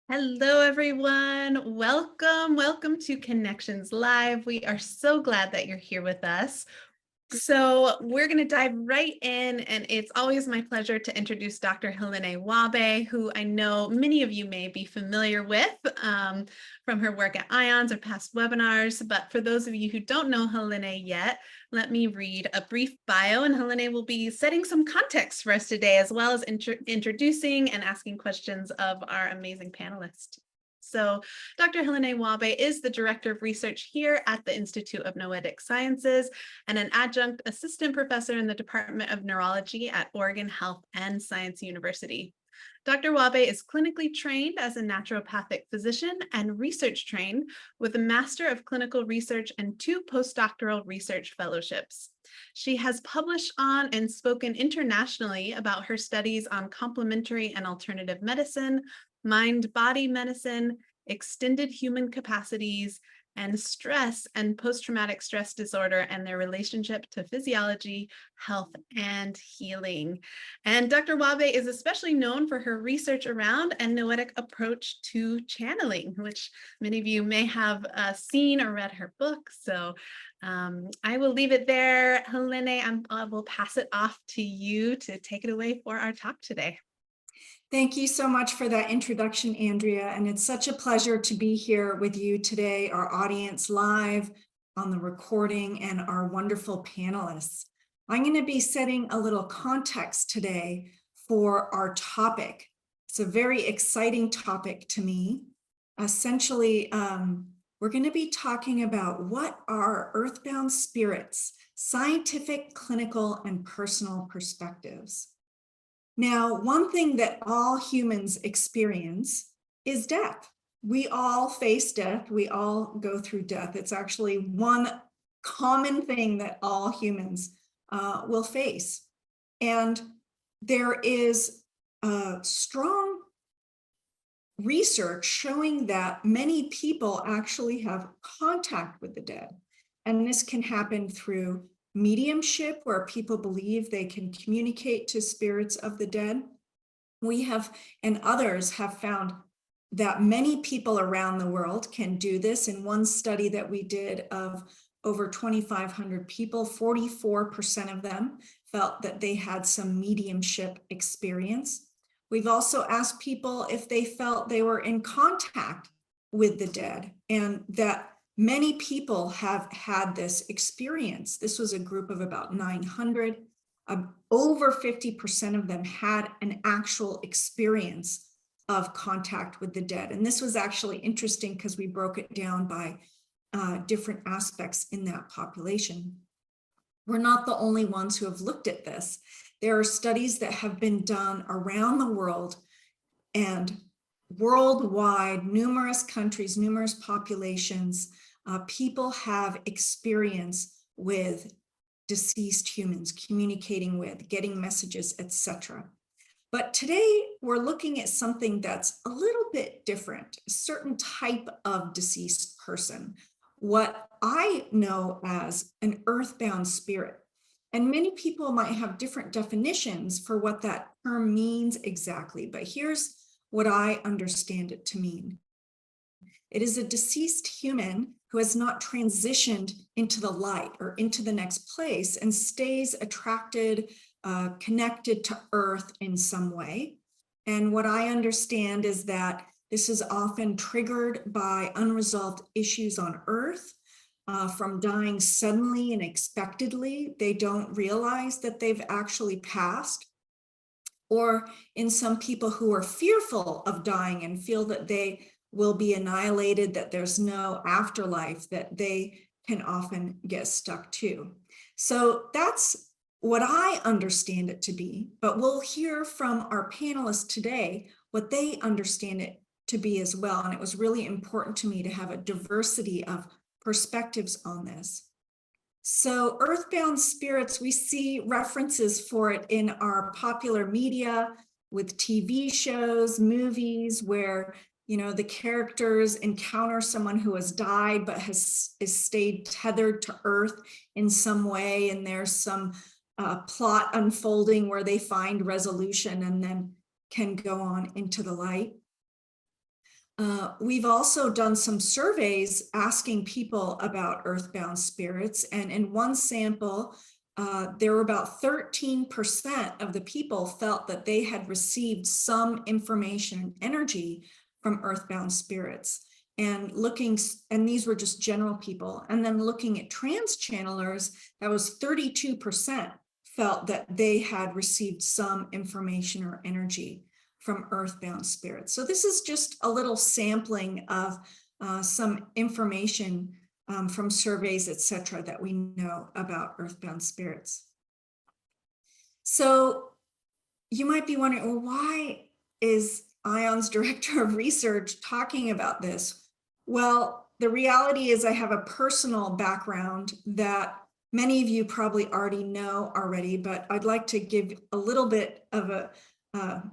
Hello, everyone. Welcome to Connections Live. We are so glad that you're here with us. So we're going to dive right in, and it's always my pleasure to introduce Dr. Helané Wahbeh, who I know many of you may be familiar with from her work at IONS or past webinars. But for those of you who don't know Helané yet, let me read a brief bio, and Helané will be setting some context for us today, as well as introducing and asking questions of our amazing panelists. So Dr. Helané Wahbeh is the Director of Research here at the Institute of Noetic Sciences and an adjunct assistant professor in the Department of Neurology at Oregon Health and Science University. Dr. Wahbeh is clinically trained as a naturopathic physician and research trained with a Master of Clinical Research and 2 postdoctoral research fellowships. She has published on and spoken internationally about her studies on complementary and alternative medicine, mind-body medicine, extended human capacities, and stress and post-traumatic stress disorder and their relationship to physiology, health, and healing. And Dr. Wahbeh is especially known for her research around a Noetic approach to channeling, which many of you may have seen or read her book. So I will leave it there. Helané, I will pass it off to you to take it away for our talk today. Thank you so much for that introduction, Andrea. And it's such a pleasure to be here with you today, our audience live on the recording and our wonderful panelists. I'm going to be setting a little context today for our topic. It's a very exciting topic to me. Essentially, we're going to be talking about what are earthbound spirits, scientific, clinical, and personal perspectives. Now, one thing that all humans experience is death. We all face death. We all go through death. It's actually one common thing that all humans will face. And there is strong research showing that many people actually have contact with the dead. And this can happen through mediumship, where people believe they can communicate to spirits of the dead. We have, and others have found that many people around the world can do this. In one study that we did of over 2,500 people, 44% of them felt that they had some mediumship experience. We've also asked people if they felt they were in contact with the dead, and that many people have had this experience. This was a group of about 900. Over 50% of them had an actual experience of contact with the dead. And this was actually interesting because we broke it down by different aspects in that population. We're not the only ones who have looked at this. There are studies that have been done around the world and worldwide, numerous countries, numerous populations. People have experience with deceased humans, communicating with, getting messages, etc. But today we're looking at something that's a little bit different, a certain type of deceased person, what I know as an earthbound spirit. And many people might have different definitions for what that term means exactly, but here's what I understand it to mean. It is a deceased human who has not transitioned into the light or into the next place and stays attracted, connected to Earth in some way. And what I understand is that this is often triggered by unresolved issues on Earth, from dying suddenly and unexpectedly. They don't realize that they've actually passed. Or in some people who are fearful of dying and feel that they will be annihilated, that there's no afterlife, that they can often get stuck to. So that's what I understand it to be, but we'll hear from our panelists today what they understand it to be as well. And it was really important to me to have a diversity of perspectives on this. So earthbound spirits, we see references for it in our popular media with TV shows, movies, where the characters encounter someone who has died but is stayed tethered to Earth in some way, and there's some plot unfolding where they find resolution and then can go on into the light. We've also done some surveys asking people about earthbound spirits, and in one sample, there were about 13% of the people felt that they had received some information and energy from earthbound spirits. And these were just general people. And then looking at trans channelers, that was 32% felt that they had received some information or energy from earthbound spirits. So this is just a little sampling of some information from surveys, etc., that we know about earthbound spirits. So you might be wondering, well, why is IONS Director of Research talking about this? Well, the reality is I have a personal background that many of you probably already know already, but I'd like to give a little bit of a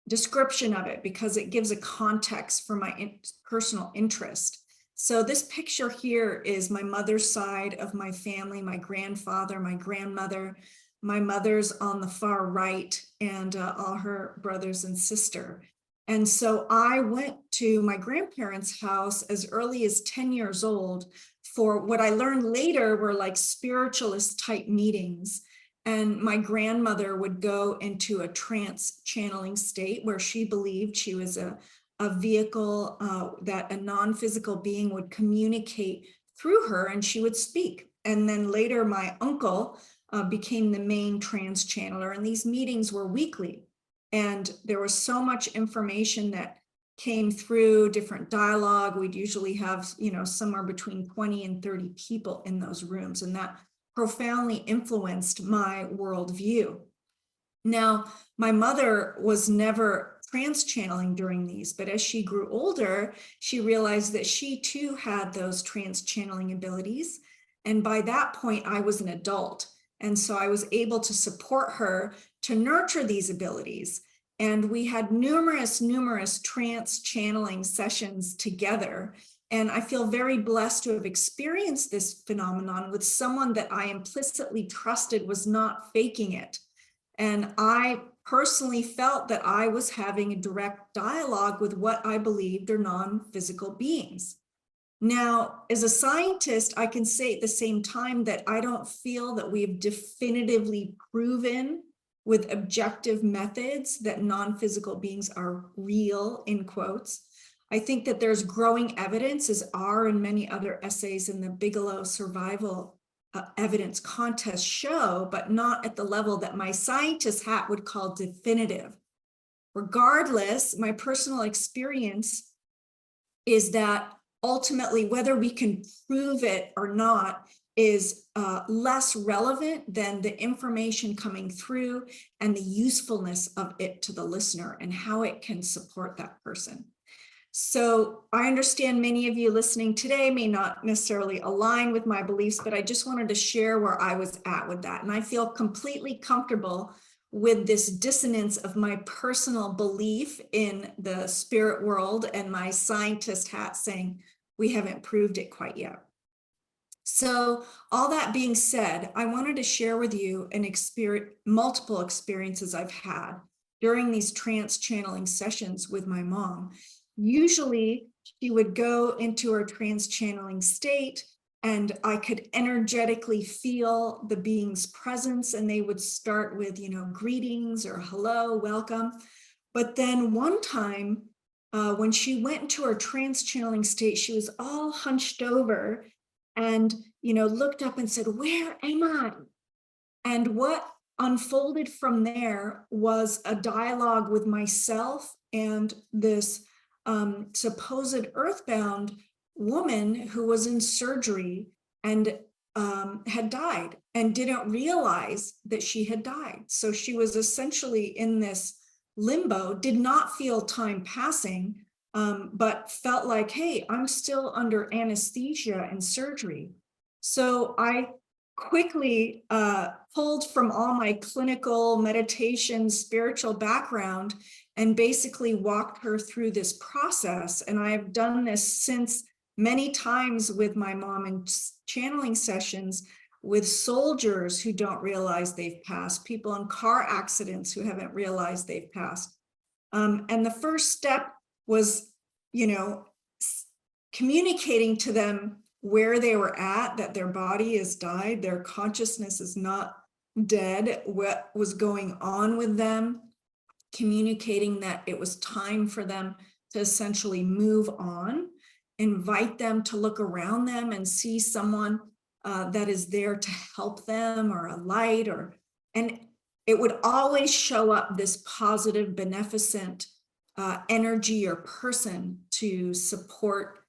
description of it because it gives a context for my personal interest. So this picture here is my mother's side of my family, my grandfather, my grandmother, my mother's on the far right, and all her brothers and sister. And so I went to my grandparents' house as early as 10 years old for what I learned later were like spiritualist type meetings. And my grandmother would go into a trance channeling state where she believed she was a vehicle that a non-physical being would communicate through her, and she would speak. And then later my uncle became the main trance channeler, and these meetings were weekly. And there was so much information that came through, different dialogue. We'd usually have, somewhere between 20 and 30 people in those rooms, and that profoundly influenced my worldview. Now, my mother was never trance channeling during these, but as she grew older, she realized that she too had those trance channeling abilities. And by that point, I was an adult. And so I was able to support her to nurture these abilities. And we had numerous trance channeling sessions together. And I feel very blessed to have experienced this phenomenon with someone that I implicitly trusted was not faking it. And I personally felt that I was having a direct dialogue with what I believed are non-physical beings. Now, as a scientist, I can say at the same time that I don't feel that we've definitively proven with objective methods that non-physical beings are real, in quotes. I think that there's growing evidence, as are in many other essays in the Bigelow survival evidence contest show, but not at the level that my scientist hat would call definitive. Regardless, my personal experience is that ultimately, whether we can prove it or not is less relevant than the information coming through and the usefulness of it to the listener and how it can support that person. So I understand many of you listening today may not necessarily align with my beliefs, but I just wanted to share where I was at with that. And I feel completely comfortable with this dissonance of my personal belief in the spirit world and my scientist hat saying, we haven't proved it quite yet. So all that being said, I wanted to share with you multiple experiences I've had during these trance channeling sessions with my mom. Usually she would go into her trance channeling state and I could energetically feel the being's presence, and they would start with, greetings or hello, welcome. But then one time when she went into her trance channeling state, she was all hunched over and, looked up and said, "Where am I?" And what unfolded from there was a dialogue with myself and this supposed earthbound woman who was in surgery and had died and didn't realize that she had died. So she was essentially in this limbo, did not feel time passing, but felt like, hey, I'm still under anesthesia and surgery. So I quickly pulled from all my clinical meditation, spiritual background, and basically walked her through this process. And I've done this since many times with my mom in channeling sessions with soldiers who don't realize they've passed, people in car accidents who haven't realized they've passed. And the first step was communicating to them where they were at, that their body has died, their consciousness is not dead, what was going on with them, communicating that it was time for them to essentially move on, invite them to look around them and see someone that is there to help them, or a light, and it would always show up this positive, beneficent energy or person to support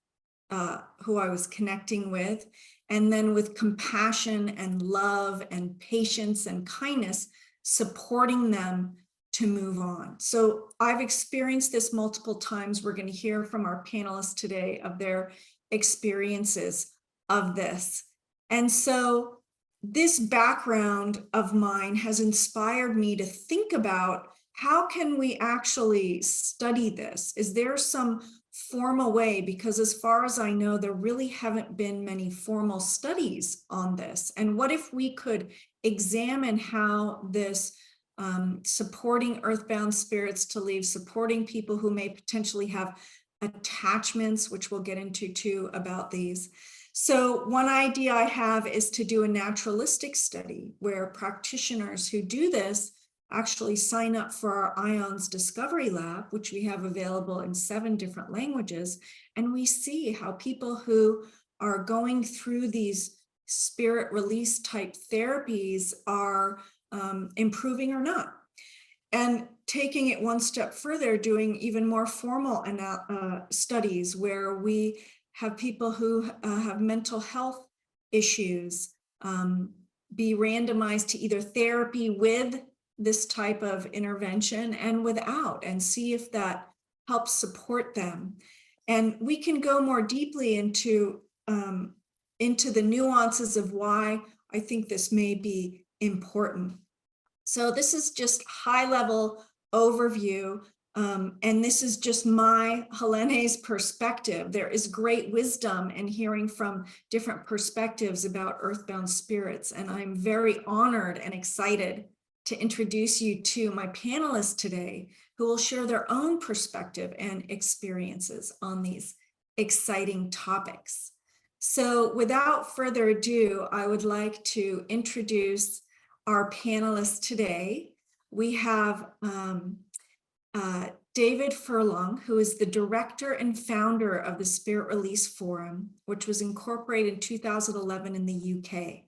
who I was connecting with. And then with compassion and love and patience and kindness, supporting them to move on. So I've experienced this multiple times. We're going to hear from our panelists today of their experiences of this. And so this background of mine has inspired me to think about, how can we actually study this? Is there some formal way? Because as far as I know, there really haven't been many formal studies on this. And what if we could examine how this supporting earthbound spirits to leave, supporting people who may potentially have attachments, which we'll get into too about these. So one idea I have is to do a naturalistic study where practitioners who do this actually sign up for our IONS Discovery Lab, which we have available in 7 different languages. And we see how people who are going through these spirit release type therapies are improving or not. And taking it one step further, doing even more formal studies where we have people who have mental health issues be randomized to either therapy with this type of intervention and without, and see if that helps support them. And we can go more deeply into the nuances of why I think this may be important. So this is just high level overview. And this is just my Helané's perspective. There is great wisdom in hearing from different perspectives about earthbound spirits. And I'm very honored and excited to introduce you to my panelists today, who will share their own perspective and experiences on these exciting topics. So without further ado, I would like to introduce our panelists today. We have David Furlong, who is the director and founder of the Spirit Release Forum, which was incorporated in 2011 in the UK,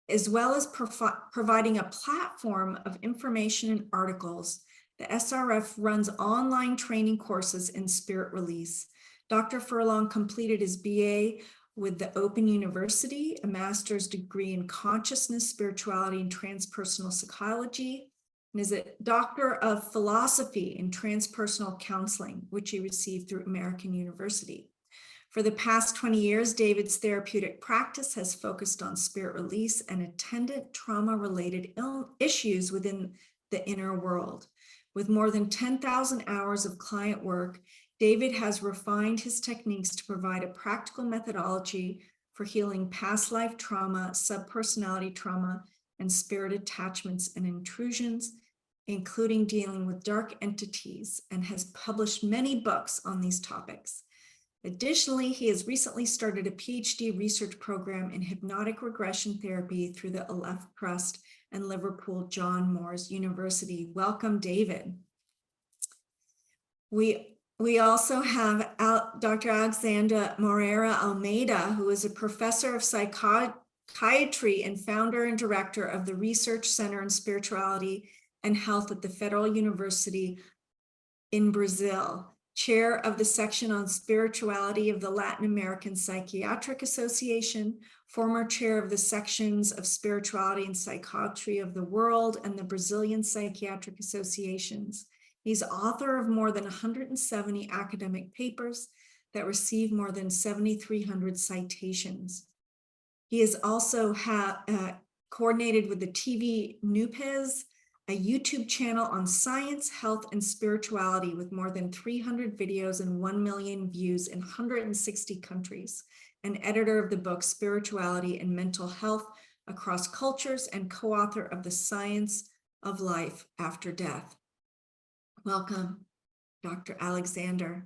as well as providing a platform of information and articles. The SRF runs online training courses in spirit release. Dr. Furlong completed his BA with the Open University, a master's degree in consciousness, spirituality, and transpersonal psychology, and is a doctor of philosophy in transpersonal counseling, which he received through American University. For the past 20 years, David's therapeutic practice has focused on spirit release and attendant trauma-related issues within the inner world. With more than 10,000 hours of client work, David has refined his techniques to provide a practical methodology for healing past life trauma, subpersonality trauma, and spirit attachments and intrusions, including dealing with dark entities, and has published many books on these topics. Additionally, he has recently started a PhD research program in hypnotic regression therapy through the Aleph Trust and Liverpool John Moores University. Welcome, David. We also have Dr. Alexandra Moreira Almeida, who is a professor of psychiatry and founder and director of the Research Center in Spirituality and Health at the Federal University in Brazil, chair of the section on spirituality of the Latin American Psychiatric Association, former chair of the sections of spirituality and psychiatry of the world and the Brazilian Psychiatric Associations. He's author of more than 170 academic papers that receive more than 7,300 citations. He has also coordinated with the TV NUPES, a YouTube channel on science, health, and spirituality with more than 300 videos and 1 million views in 160 countries, and editor of the book Spirituality and Mental Health Across Cultures, and co-author of The Science of Life After Death. Welcome, Dr. Alexander.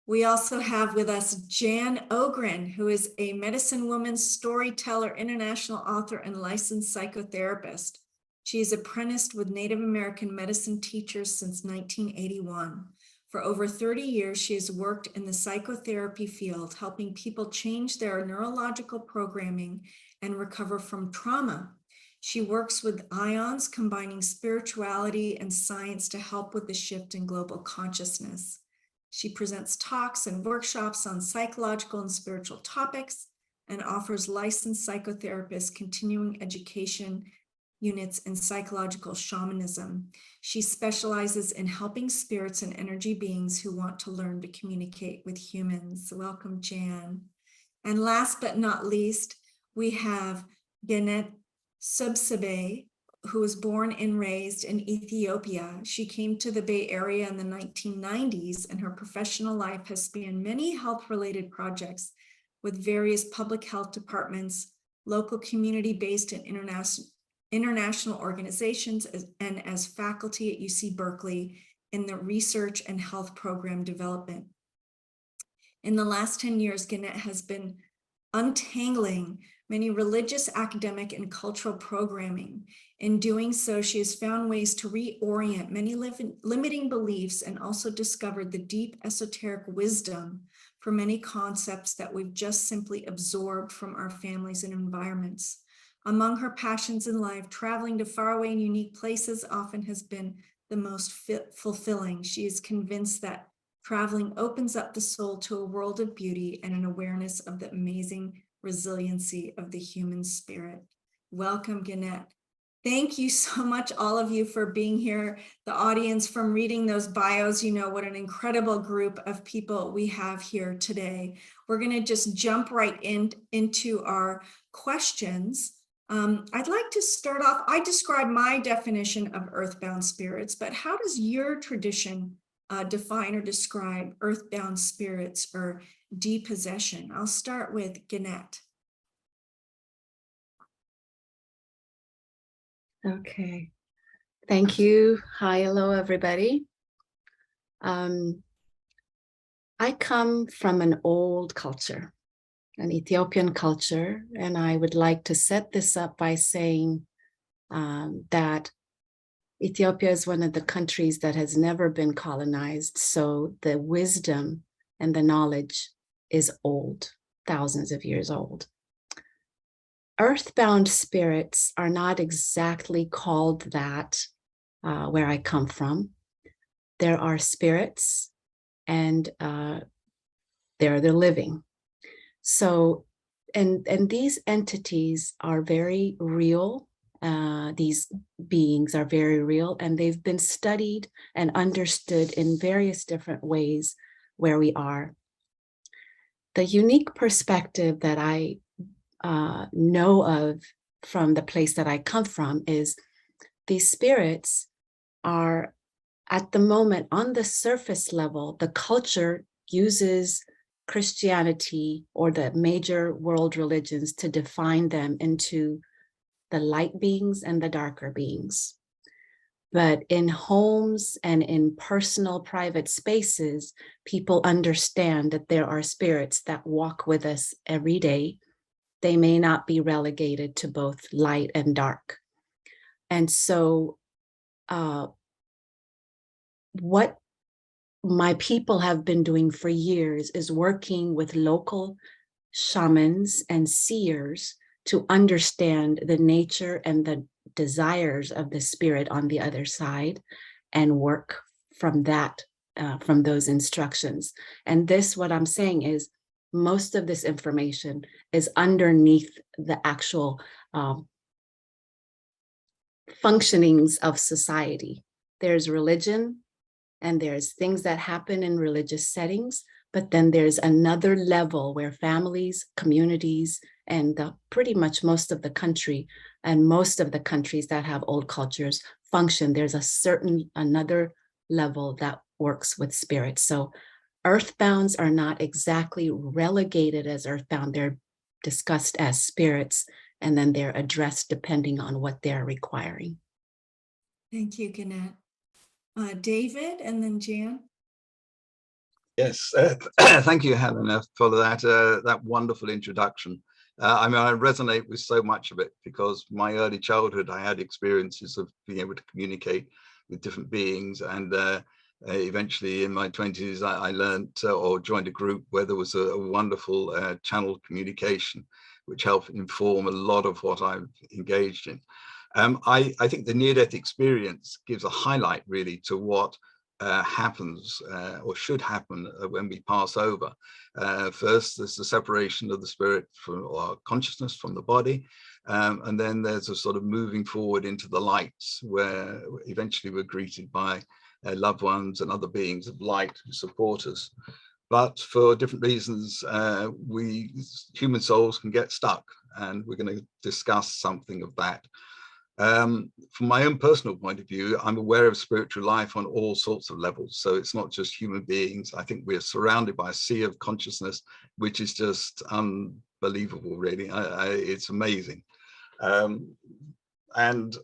We also have with us Jan Ogren, who is a medicine woman, storyteller, international author, and licensed psychotherapist. She is apprenticed with Native American medicine teachers since 1981. For over 30 years, she has worked in the psychotherapy field, helping people change their neurological programming and recover from trauma. She works with IONS, combining spirituality and science to help with the shift in global consciousness. She presents talks and workshops on psychological and spiritual topics and offers licensed psychotherapists continuing education units in psychological shamanism. She specializes in helping spirits and energy beings who want to learn to communicate with humans. Welcome, Jan. And last but not least, we have Genet Subsebe, who was born and raised in Ethiopia. She came to the Bay Area in the 1990s, and her professional life has spanned many health-related projects with various public health departments, local community-based and international organizations, and as faculty at UC Berkeley in the research and health program development. In the last 10 years, Genet has been untangling many religious, academic, and cultural programming. In doing so, she has found ways to reorient many limiting beliefs and also discovered the deep esoteric wisdom for many concepts that we've just simply absorbed from our families and environments. Among her passions in life, traveling to faraway and unique places often has been the most fulfilling. She is convinced that traveling opens up the soul to a world of beauty and an awareness of the amazing resiliency of the human spirit. Welcome, Genet. Thank you so much, all of you, for being here. The audience, from reading those bios, you know what an incredible group of people we have here today. We're going to just jump right into our questions. I'd like to start off. I describe my definition of earthbound spirits, but how does your tradition define or describe earthbound spirits or depossession? I'll start with Genet. Okay, thank you. Hi, hello, everybody. I come from an old culture, an Ethiopian culture, and I would like to set this up by saying that Ethiopia is one of the countries that has never been colonized, so the wisdom and the knowledge is old, thousands of years old. Earthbound spirits are not exactly called that where I come from. There are spirits and they're the living. So, and these entities are very real. These beings are very real, and they've been studied and understood in various different ways where we are. The unique perspective that I know of from the place that I come from is these spirits are at the moment on the surface level. The culture uses Christianity or the major world religions to define them into the light beings and the darker beings. But in homes and in personal private spaces, people understand that there are spirits that walk with us every day. They may not be relegated to both light and dark. And so what my people have been doing for years is working with local shamans and seers to understand the nature and the desires of the spirit on the other side and work from that, from those instructions. And this, what I'm saying is, most of this information is underneath the actual functionings of society. There's religion, and there's things that happen in religious settings, but then there's another level where families, communities, and pretty much most of the country and most of the countries that have old cultures function. There's another level that works with spirits. So earthbounds are not exactly relegated as earthbound. They're discussed as spirits, and then they're addressed depending on what they're requiring. Thank you, Genet. David, and then Jan. Yes, thank you, Helena, for that wonderful introduction. I mean, I resonate with so much of it because my early childhood, I had experiences of being able to communicate with different beings, and eventually in my 20s, I learned or joined a group where there was a wonderful channel communication, which helped inform a lot of what I've engaged in. I think the near-death experience gives a highlight really to what happens or should happen when we pass over. First, there's the separation of the spirit from, or consciousness from the body, and then there's a sort of moving forward into the lights, where eventually we're greeted by loved ones and other beings of light who support us. But for different reasons, we human souls can get stuck, and we're going to discuss something of that. From my own personal point of view, I'm aware of spiritual life on all sorts of levels. So it's not just human beings. I think we're surrounded by a sea of consciousness, which is just unbelievable, really. It's amazing. And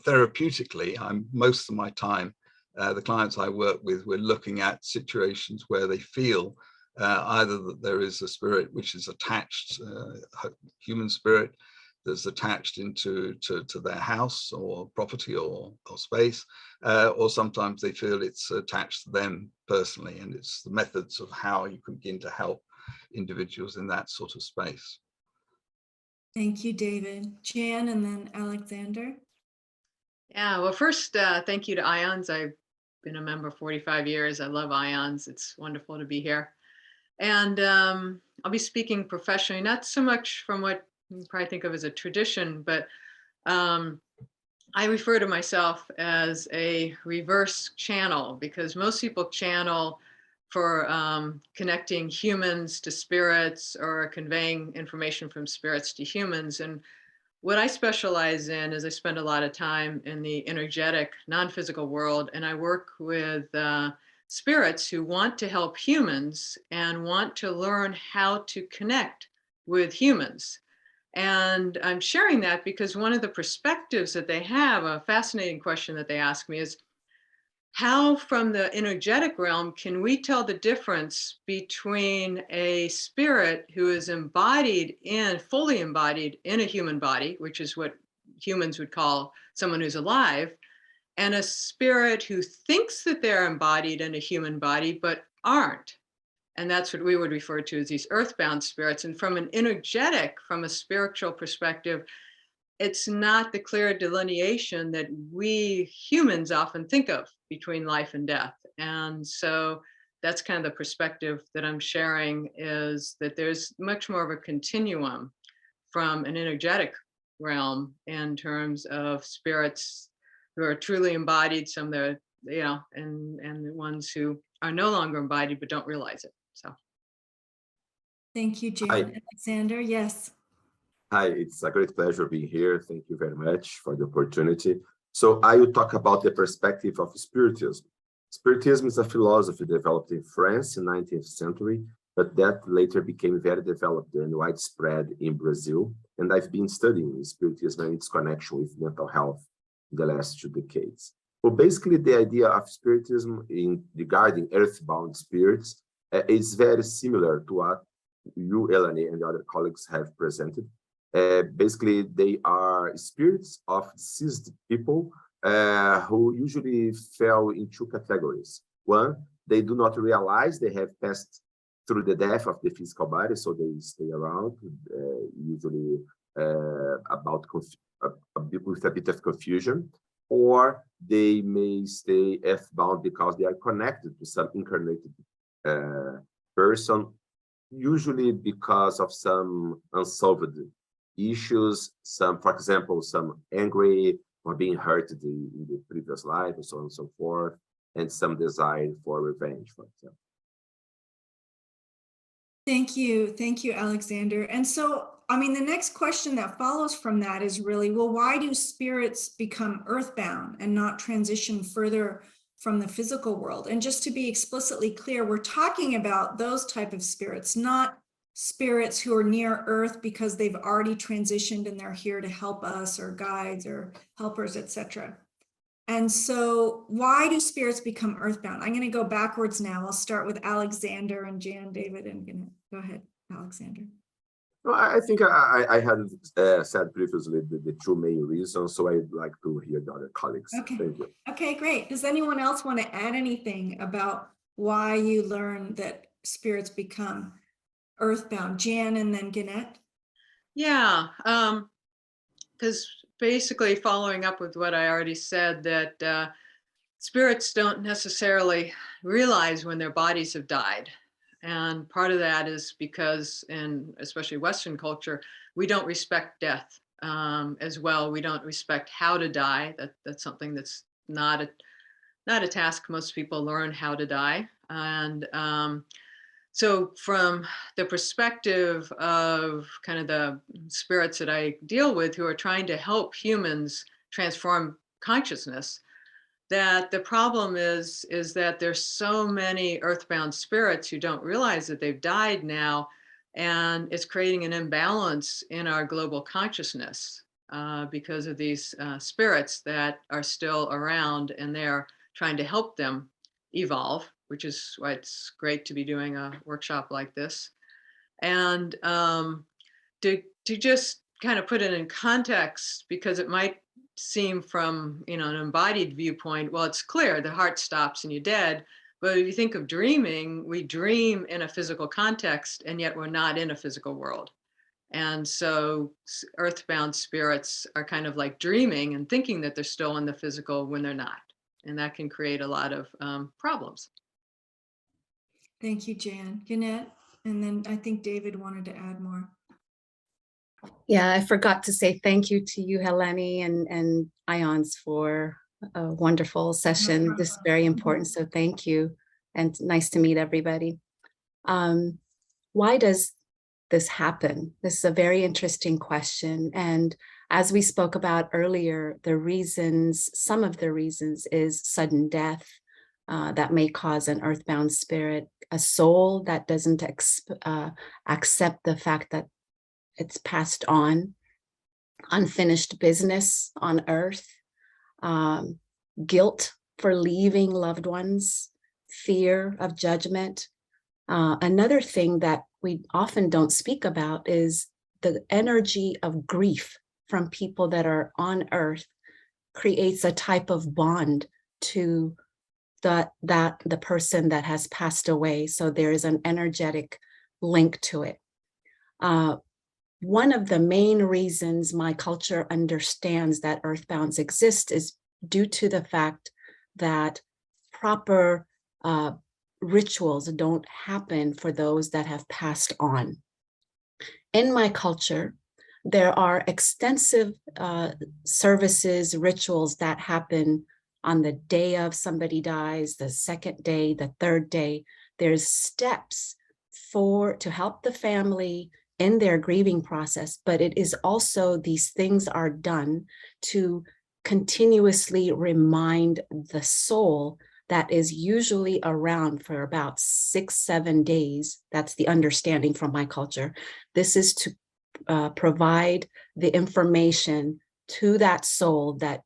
therapeutically, most of my time, the clients I work with, we're looking at situations where they feel either that there is a spirit which is attached, human spirit, that's attached to their house or property or space, or sometimes they feel it's attached to them personally, and it's the methods of how you can begin to help individuals in that sort of space. Thank you, David. Jan, and then Alexander. Yeah, well, first, thank you to IONS. I've been a member 45 years. I love IONS. It's wonderful to be here. And I'll be speaking professionally, not so much from what you probably think of as a tradition, but I refer to myself as a reverse channel, because most people channel for connecting humans to spirits or conveying information from spirits to humans. And what I specialize in is I spend a lot of time in the energetic, non-physical world, and I work with spirits who want to help humans and want to learn how to connect with humans. And I'm sharing that because one of the perspectives that they have, a fascinating question that they ask me, is how from the energetic realm can we tell the difference between a spirit who is fully embodied in a human body, which is what humans would call someone who's alive, and a spirit who thinks that they're embodied in a human body but aren't. And that's what we would refer to as these earthbound spirits. And from an energetic, from a spiritual perspective, it's not the clear delineation that we humans often think of between life and death. And so that's kind of the perspective that I'm sharing, is that there's much more of a continuum from an energetic realm in terms of spirits who are truly embodied, some that are, and the ones who are no longer embodied but don't realize it. So Thank you, Jan. Hi. Alexander, yes. Hi, it's a great pleasure being here. Thank you very much for the opportunity. So I will talk about the perspective of Spiritism. Spiritism is a philosophy developed in France in the 19th century, but that later became very developed and widespread in Brazil. And I've been studying Spiritism and its connection with mental health in the last 2 decades. Well, basically, the idea of Spiritism regarding earthbound spirits is very similar to what you, Helané, and the other colleagues have presented. Basically, they are spirits of deceased people who usually fell in 2 categories. One, they do not realize they have passed through the death of the physical body, so they stay around, usually with a bit of confusion, or they may stay earthbound because they are connected to some incarnated person, usually because of some unsolved issues, for example, some angry or being hurt in the previous life, and so on and so forth, and some desire for revenge, for example. Thank you, Alexander. And so, I mean, the next question that follows from that is really, well, why do spirits become earthbound and not transition further from the physical world? And just to be explicitly clear, we're talking about those type of spirits, not spirits who are near earth because they've already transitioned and they're here to help us, or guides or helpers, etc. And so why do spirits become earthbound? I'm going to go backwards now. I'll start with Alexander and Jan, David, and go ahead, Alexander. No, I think I had said previously the two main reasons, so I'd like to hear the other colleagues. Okay. Thank you. Okay, great. Does anyone else want to add anything about why you learn that spirits become earthbound? Jan and then Gannett. Yeah, because basically following up with what I already said, that spirits don't necessarily realize when their bodies have died. And part of that is because, in especially Western culture, we don't respect death as well. We don't respect how to die. That's something that's not a task most people learn how to die. And so from the perspective of kind of the spirits that I deal with who are trying to help humans transform consciousness, that the problem is that there's so many earthbound spirits who don't realize that they've died now, and it's creating an imbalance in our global consciousness because of these spirits that are still around, and they're trying to help them evolve, which is why it's great to be doing a workshop like this. And to just kind of put it in context, because it might seem from an embodied viewpoint, well, it's clear the heart stops and you're dead. But if you think of dreaming, we dream in a physical context, and yet we're not in a physical world. And so earthbound spirits are kind of like dreaming and thinking that they're still in the physical when they're not. And that can create a lot of problems. Thank you, Jan. Gannett, and then I think David wanted to add more. Yeah, I forgot to say thank you to you, Helané, and IONS for a wonderful session. This is very important, so thank you. And nice to meet everybody. Why does this happen? This is a very interesting question. And as we spoke about earlier, some of the reasons is sudden death that may cause an earthbound spirit, a soul that doesn't accept the fact that it's passed on, unfinished business on earth, guilt for leaving loved ones, fear of judgment. Another thing that we often don't speak about is the energy of grief from people that are on earth creates a type of bond to the person that has passed away. So there is an energetic link to it. One of the main reasons my culture understands that earthbounds exist is due to the fact that proper rituals don't happen for those that have passed on. In my culture, there are extensive services, rituals that happen on the day of somebody dies, the second day, the third day. There's steps to help the family in their grieving process, but it is also, these things are done to continuously remind the soul that is usually around for about 6-7 days. That's the understanding from my culture. This is to provide the information to that soul that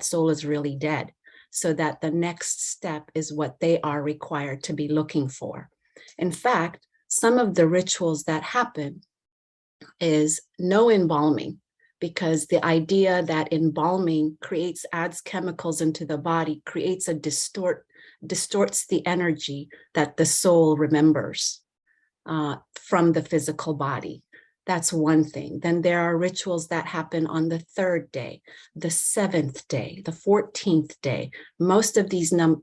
soul is really dead, so that the next step is what they are required to be looking for. In fact, some of the rituals that happen is no embalming, because the idea that embalming adds chemicals into the body, creates distorts the energy that the soul remembers from the physical body. That's one thing. Then there are rituals that happen on the 3rd day, the 7th day, the 14th day. Most of these the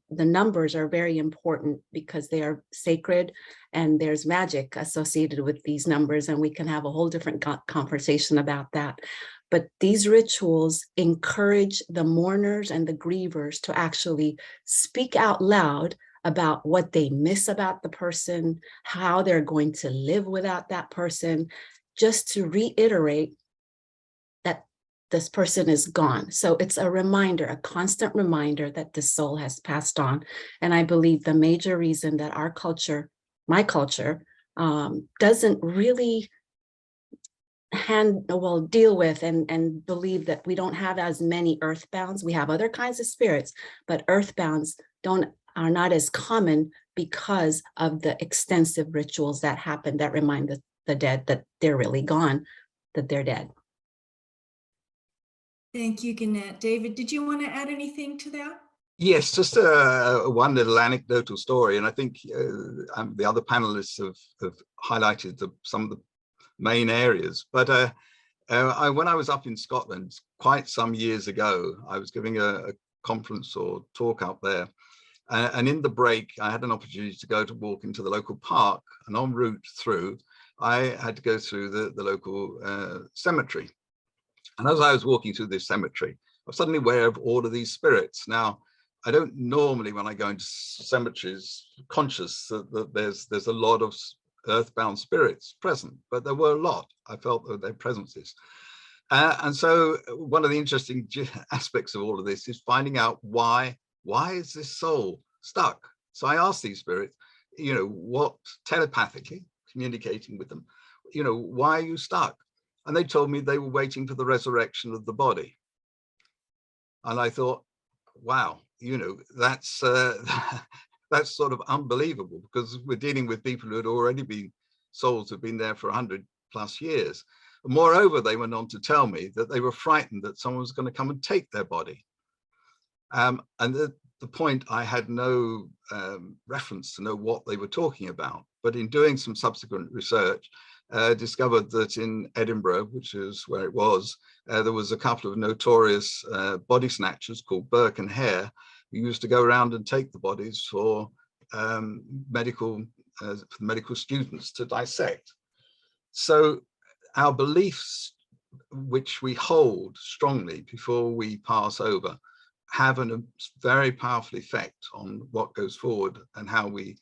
numbers are very important because they are sacred, and there's magic associated with these numbers, and we can have a whole different conversation about that. But these rituals encourage the mourners and the grievers to actually speak out loud about what they miss about the person, how they're going to live without that person, just to reiterate that this person is gone. So it's a reminder, a constant reminder that the soul has passed on. And I believe the major reason that our culture, my culture, doesn't really deal with and believe that we don't have as many earthbounds. We have other kinds of spirits, but earthbounds are not as common because of the extensive rituals that happen that remind the dead that they're really gone, that they're dead. Thank you, Gannett. David, did you want to add anything to that? Yes, just one little anecdotal story, and I think the other panelists have highlighted some of the main areas. But when I was up in Scotland quite some years ago, I was giving a conference or talk up there, and in the break, I had an opportunity to go to walk into the local park, and en route through, I had to go through the local cemetery. And as I was walking through this cemetery, I was suddenly aware of all of these spirits. Now, I don't normally, when I go into cemeteries, conscious that there's a lot of earthbound spirits present, but there were a lot. I felt their presences. And so one of the interesting aspects of all of this is finding out why is this soul stuck? So I asked these spirits, what telepathically communicating with them, why are you stuck? And they told me they were waiting for the resurrection of the body. And I thought, wow, that's that's sort of unbelievable, because we're dealing with people who had already been souls who've been there for 100+ years. Moreover, they went on to tell me that they were frightened that someone was going to come and take their body. And at the point, I had no reference to know what they were talking about. But in doing some subsequent research, discovered that in Edinburgh, which is where it was, there was a couple of notorious body snatchers called Burke and Hare, who used to go around and take the bodies for medical students to dissect. So our beliefs, which we hold strongly before we pass over, have a very powerful effect on what goes forward and how we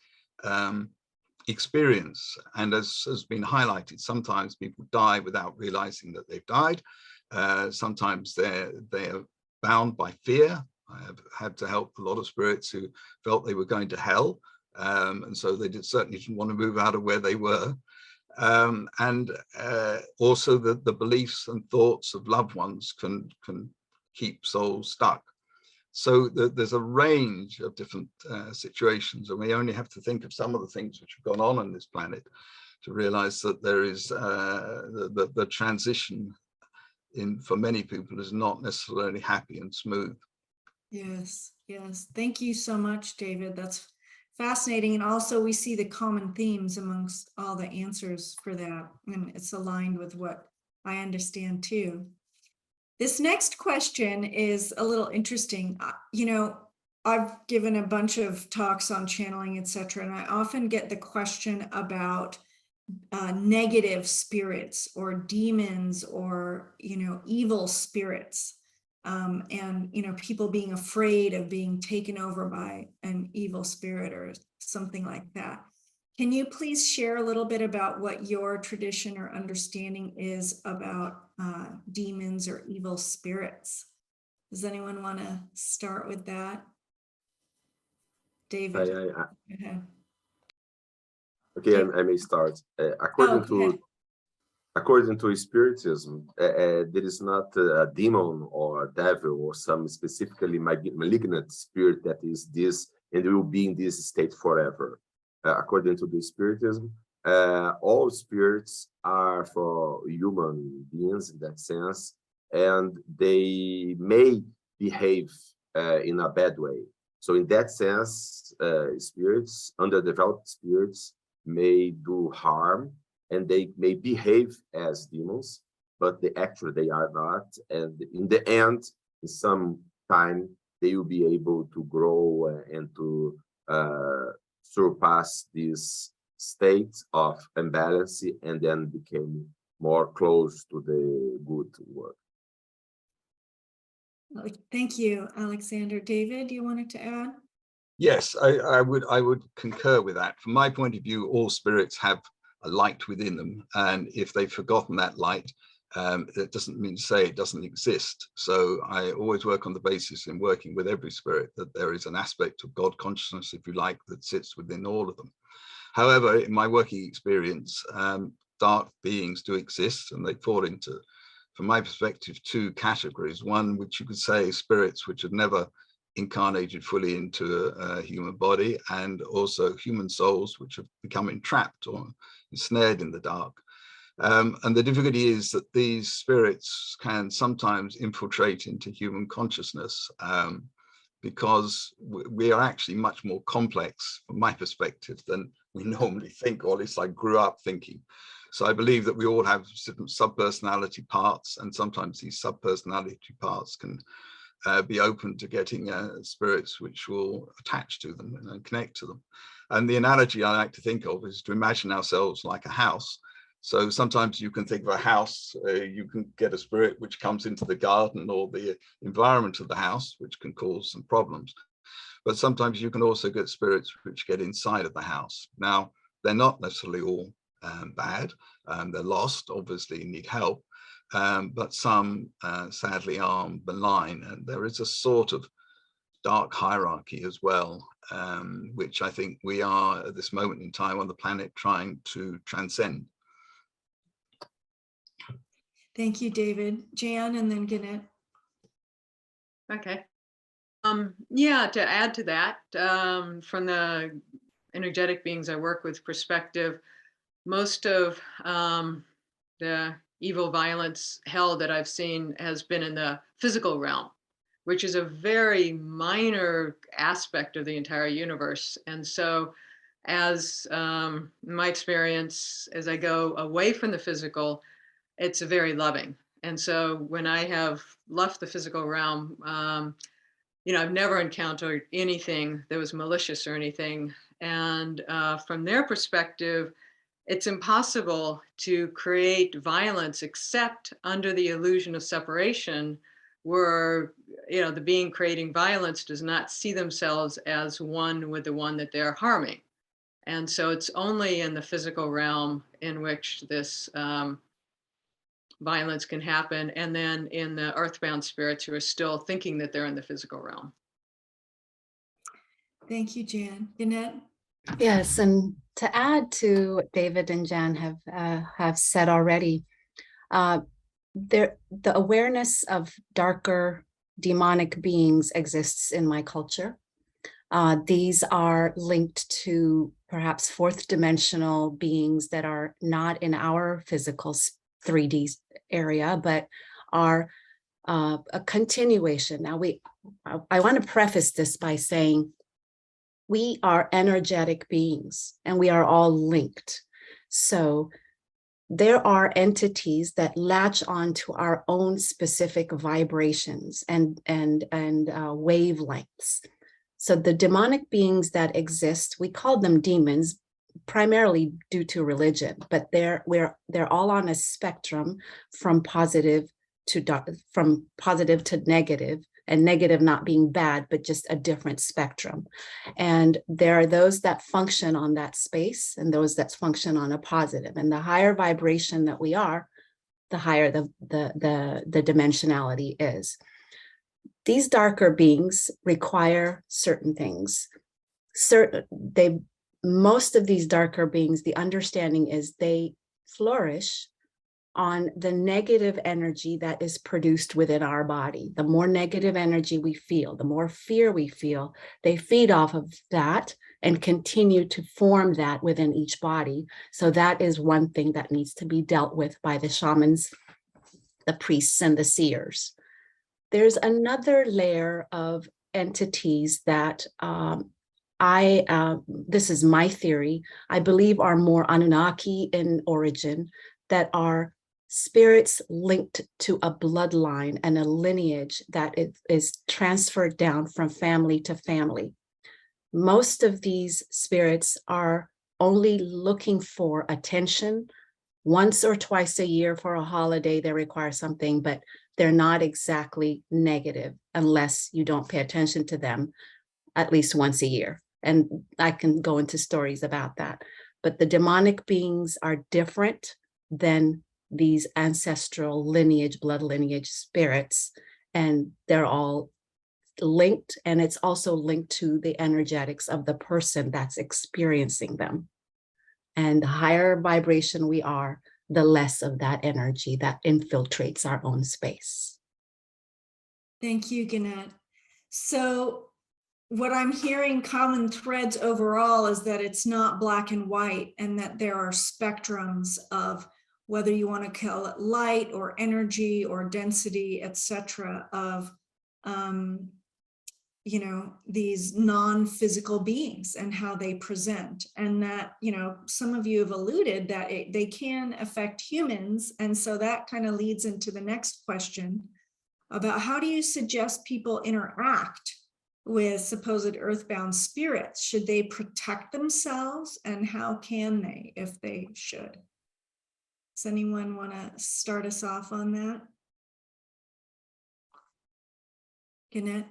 experience. And as has been highlighted, sometimes people die without realizing that they've died. Sometimes they're bound by fear. I have had to help a lot of spirits who felt they were going to hell, and so they certainly didn't want to move out of where they were. And also the beliefs and thoughts of loved ones can keep souls stuck. So there's a range of different situations, and we only have to think of some of the things which have gone on this planet to realize that there is the transition for many people is not necessarily happy and smooth. Yes, yes. Thank you so much, David. That's fascinating. And also we see the common themes amongst all the answers for that. And it's aligned with what I understand too. This next question is a little interesting. I've given a bunch of talks on channeling, etc., and I often get the question about negative spirits or demons or, evil spirits. And, people being afraid of being taken over by an evil spirit or something like that. Can you please share a little bit about what your tradition or understanding is about demons or evil spirits? Does anyone want to start with that? David. Okay, I may start. According to Spiritism, there is not a demon or a devil or some specifically malignant spirit that is this and will be in this state forever. According to the Spiritism, all spirits are for human beings in that sense, and they may behave in a bad way. So in that sense, spirits, underdeveloped spirits, may do harm, and they may behave as demons, but they are not. And in the end, in some time, they will be able to grow and to surpass this state of imbalance and then become more close to the good work. Thank you, Alexander. David, you wanted to add? Yes, I would concur with that. From my point of view, all spirits have a light within them, and if they've forgotten that light, that doesn't mean to say it doesn't exist. So I always work on the basis in working with every spirit that there is an aspect of God consciousness, if you like, that sits within all of them. However, in my working experience, dark beings do exist, and they fall into, from my perspective, two categories. One, which you could say spirits which have never incarnated fully into a human body, and also human souls which have become entrapped or ensnared in the dark. And the difficulty is that these spirits can sometimes infiltrate into human consciousness, because we are actually much more complex, from my perspective, than we normally think, or at least I grew up thinking. So I believe that we all have different subpersonality parts, and sometimes these subpersonality parts can be open to getting spirits which will attach to them and connect to them. And the analogy I like to think of is to imagine ourselves like a house. So sometimes you can think of a house, you can get a spirit which comes into the garden or the environment of the house, which can cause some problems. But sometimes you can also get spirits which get inside of the house. Now, they're not necessarily all bad. They're lost, obviously need help, but some sadly are malign. And there is a sort of dark hierarchy as well, which I think we are at this moment in time on the planet trying to transcend. Thank you, David. Jan, and then Gannett. Okay. Yeah, to add to that, from the energetic beings I work with perspective, most of the evil, violence, hell that I've seen has been in the physical realm, which is a very minor aspect of the entire universe. And so as my experience, as I go away from the physical, it's very loving. And so when I have left the physical realm, I've never encountered anything that was malicious or anything. And from their perspective, it's impossible to create violence except under the illusion of separation, where the being creating violence does not see themselves as one with the one that they're harming. And so it's only in the physical realm in which this violence can happen, and then in the earthbound spirits who are still thinking that they're in the physical realm. Thank you, Jan. Gannett? Yes, and to add to what David and Jan have said already, the awareness of darker demonic beings exists in my culture. These are linked to perhaps fourth dimensional beings that are not in our physical 3D area, but are a continuation. Now, I want to preface this by saying we are energetic beings and we are all linked. So there are entities that latch onto our own specific vibrations and wavelengths. So the demonic beings that exist, we call them demons, primarily due to religion, but they're all on a spectrum from positive to negative, and negative not being bad, but just a different spectrum. And there are those that function on that space and those that function on a positive. And the higher vibration that we are, the higher the dimensionality is. These darker beings require certain things. Most of these darker beings, the understanding is they flourish on the negative energy that is produced within our body. The more negative energy we feel, the more fear we feel, they feed off of that and continue to form that within each body. So that is one thing that needs to be dealt with by the shamans, the priests, and the seers. There's another layer of entities that this is my theory, I believe are more Anunnaki in origin, that are spirits linked to a bloodline and a lineage that is transferred down from family to family. Most of these spirits are only looking for attention. Once or twice a year for a holiday, they require something, but they're not exactly negative unless you don't pay attention to them at least once a year. And I can go into stories about that. But the demonic beings are different than these ancestral lineage, blood lineage spirits, and they're all linked, and it's also linked to the energetics of the person that's experiencing them. And the higher vibration we are, the less of that energy that infiltrates our own space. Thank you, Gannett. So what I'm hearing common threads overall is that it's not black and white, and that there are spectrums of whether you want to call it light or energy or density, etc., of these non-physical beings and how they present. And that, some of you have alluded that they can affect humans. And so that kind of leads into the next question about how do you suggest people interact with supposed earthbound spirits? Should they protect themselves, and how can they, if they should? Does anyone want to start us off on that? Gannett?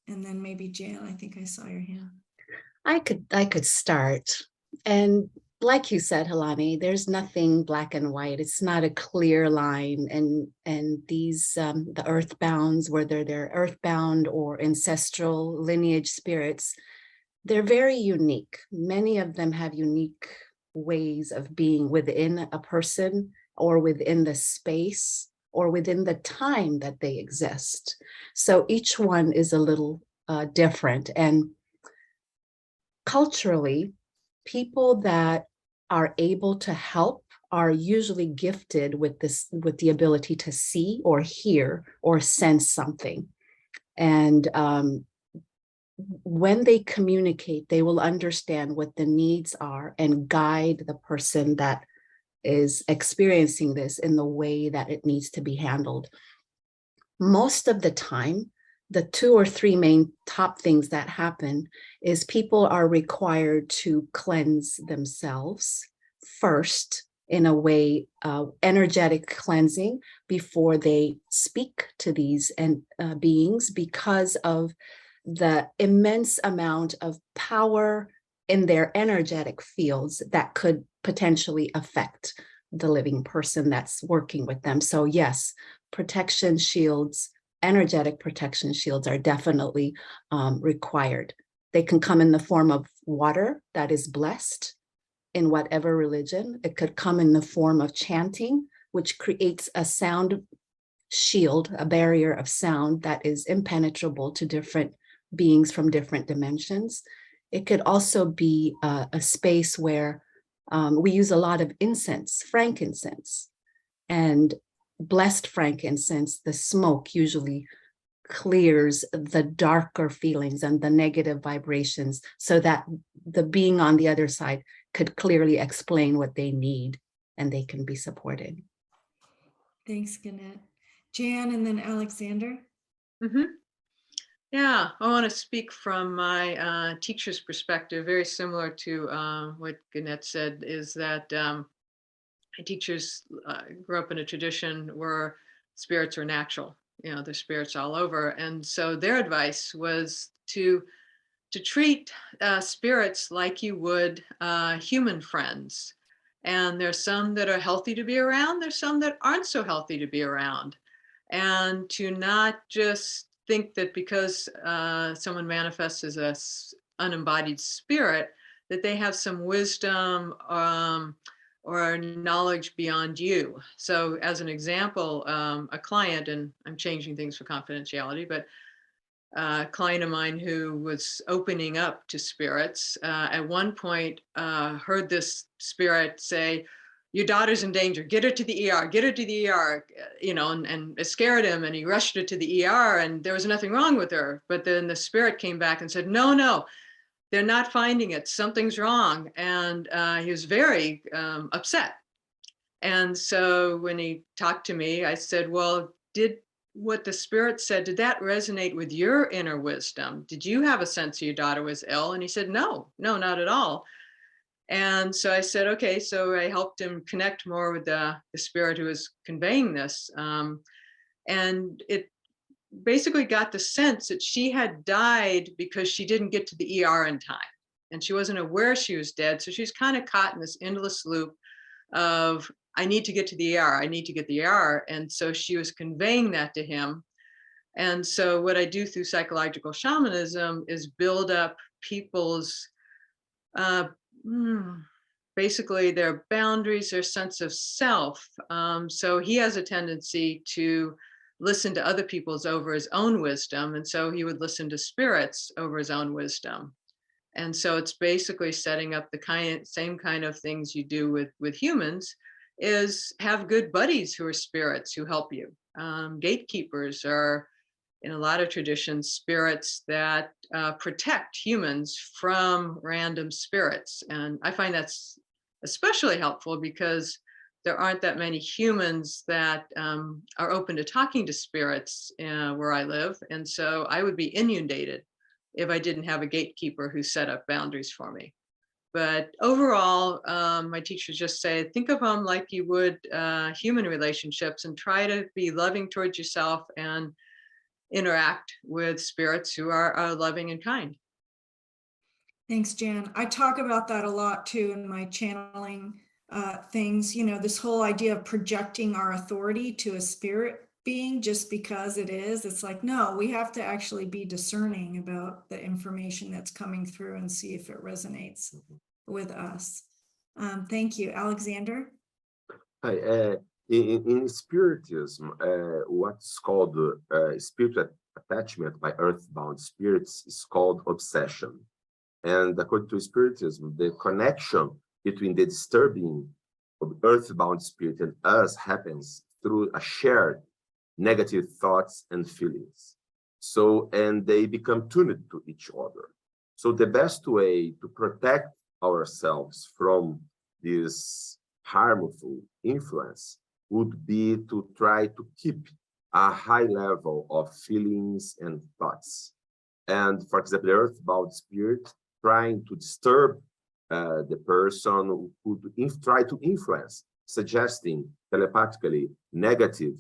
And then maybe Jan, I think I saw your hand. I could start. And like you said, Helané, there's nothing black and white. It's not a clear line. And these, the earthbounds, whether they're earthbound or ancestral lineage spirits, they're very unique. Many of them have unique ways of being within a person or within the space or within the time that they exist. So each one is a little different. And culturally, people that are able to help are usually gifted with the ability to see or hear or sense something. And when they communicate, they will understand what the needs are and guide the person that is experiencing this in the way that it needs to be handled. Most of the time, the 2 or 3 main top things that happen is people are required to cleanse themselves first in a way, energetic cleansing, before they speak to these beings, because of the immense amount of power in their energetic fields that could potentially affect the living person that's working with them. So yes, protection shields, energetic protection shields are definitely required. They can come in the form of water that is blessed in whatever religion. It could come in the form of chanting, which creates a sound shield, a barrier of sound that is impenetrable to different beings from different dimensions. It could also be a space where we use a lot of incense, frankincense, and blessed frankincense, the smoke usually clears the darker feelings and the negative vibrations, so that the being on the other side could clearly explain what they need and they can be supported. Thanks, Gannett. Jan, and then Alexander. Mm-hmm. Yeah, I want to speak from my teacher's perspective, very similar to what Gannett said, is that my teachers grew up in a tradition where spirits are natural. There's spirits all over. And so their advice was to treat spirits like you would human friends. And there's some that are healthy to be around. There's some that aren't so healthy to be around. And to not just think that because someone manifests as an unembodied spirit, that they have some wisdom or knowledge beyond you. So as an example, a client, and I'm changing things for confidentiality, but a client of mine who was opening up to spirits, at one point heard this spirit say, "Your daughter's in danger, get her to the ER, get her to the ER," and it scared him, and he rushed her to the ER, and there was nothing wrong with her. But then the spirit came back and said, no, they're not finding it, something's wrong. And he was very upset. And so when he talked to me, I said, well, did what the spirit said, did that resonate with your inner wisdom? Did you have a sense your daughter was ill? And he said, no, not at all. And so I said, okay, so I helped him connect more with the spirit who was conveying this. And it basically got the sense that she had died because she didn't get to the ER in time. And she wasn't aware she was dead. So she's kind of caught in this endless loop of, I need to get to the ER, I need to get the ER. And so she was conveying that to him. And so what I do through psychological shamanism is build up people's basically their boundaries, their sense of self. So he has a tendency to listen to other people's over his own wisdom. And so he would listen to spirits over his own wisdom. And so it's basically setting up the same kind of things you do with humans, is have good buddies who are spirits who help you. Gatekeepers are, in a lot of traditions, spirits that protect humans from random spirits. And I find that's especially helpful because there aren't that many humans that are open to talking to spirits where I live. And so I would be inundated if I didn't have a gatekeeper who set up boundaries for me. But overall, my teachers just say, think of them like you would human relationships, and try to be loving towards yourself and interact with spirits who are loving and kind. Thanks, Jan. I talk about that a lot too in my channeling things, you know, this whole idea of projecting our authority to a spirit being just because it is. It's like, no, we have to actually be discerning about the information that's coming through and see if it resonates with us. Thank you. Alexander? Hi, in Spiritism, what's called spiritual attachment by earthbound spirits is called obsession. And according to Spiritism, the connection between the disturbing of earthbound spirit and us happens through a shared negative thoughts and feelings. So, and they become tuned to each other. So the best way to protect ourselves from this harmful influence would be to try to keep a high level of feelings and thoughts. And for example, the earthbound spirit trying to disturb the person who try to influence, suggesting telepathically negative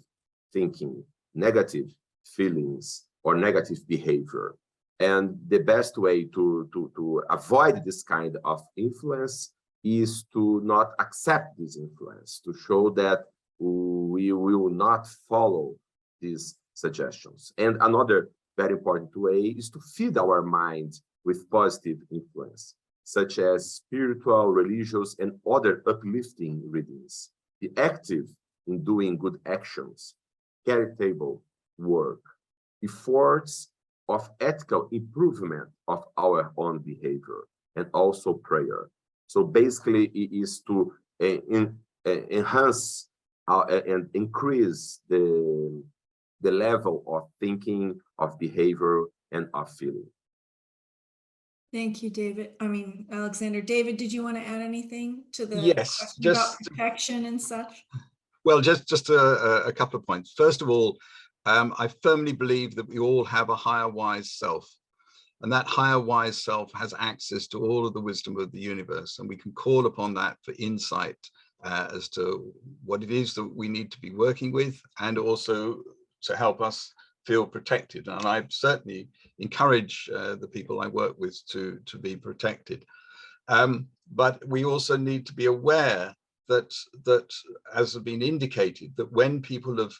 thinking, negative feelings, or negative behavior. And the best way to avoid this kind of influence is to not accept this influence, to show that we will not follow these suggestions. And another very important way is to feed our mind with positive influence, such as spiritual, religious, and other uplifting readings. Be active in doing good actions, charitable work, efforts of ethical improvement of our own behavior, and also prayer. So basically, it is to enhance and increase the level of thinking, of behavior, and of feeling. Thank you, David. I mean, Alexander. David, did you want to add anything to the Yes, question just about protection and such? well, just a couple of points. First of all, I firmly believe that we all have a higher wise self, and that higher wise self has access to all of the wisdom of the universe, and we can call upon that for insight as to what it is that we need to be working with, and also to help us feel protected. And I certainly encourage the people I work with to be protected. But we also need to be aware that as has been indicated, that when people have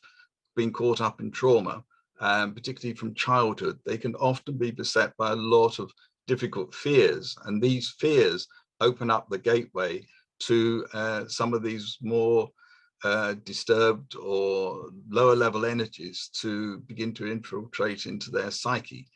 been caught up in trauma, particularly from childhood, they can often be beset by a lot of difficult fears, and these fears open up the gateway to some of these more disturbed or lower level energies to begin to infiltrate into their psyche.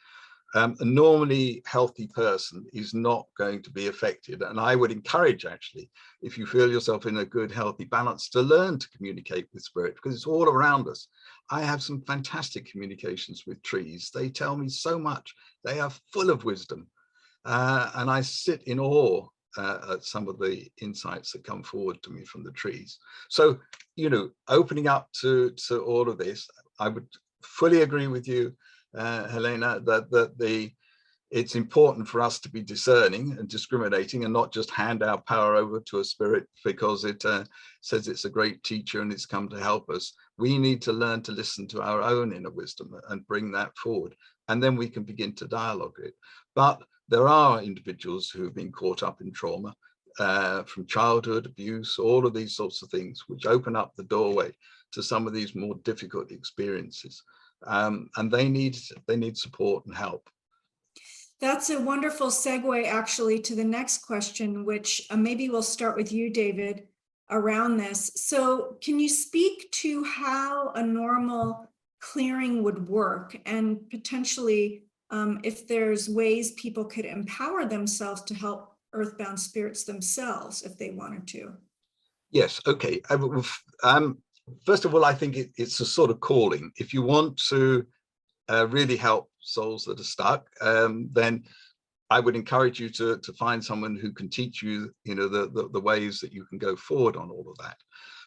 A normally healthy person is not going to be affected. And I would encourage, actually, if you feel yourself in a good, healthy balance, to learn to communicate with spirit, because it's all around us. I have some fantastic communications with trees. They tell me so much. They are full of wisdom. And I sit in awe at some of the insights that come forward to me from the trees. So, you know, opening up to all of this, I would fully agree with you, Helena, that it's important for us to be discerning and discriminating, and not just hand our power over to a spirit because it says it's a great teacher and it's come to help us. We need to learn to listen to our own inner wisdom and bring that forward, and then we can begin to dialogue it. But there are individuals who have been caught up in trauma from childhood abuse, all of these sorts of things, which open up the doorway to some of these more difficult experiences. And they need support and help. That's a wonderful segue actually to the next question, which maybe we'll start with you, David, around this. So can you speak to how a normal clearing would work, and potentially if there's ways people could empower themselves to help earthbound spirits themselves if they wanted to? Yes, okay. First of all, I think it's a sort of calling. If you want to really help souls that are stuck, then I would encourage you to find someone who can teach you, the ways that you can go forward on all of that.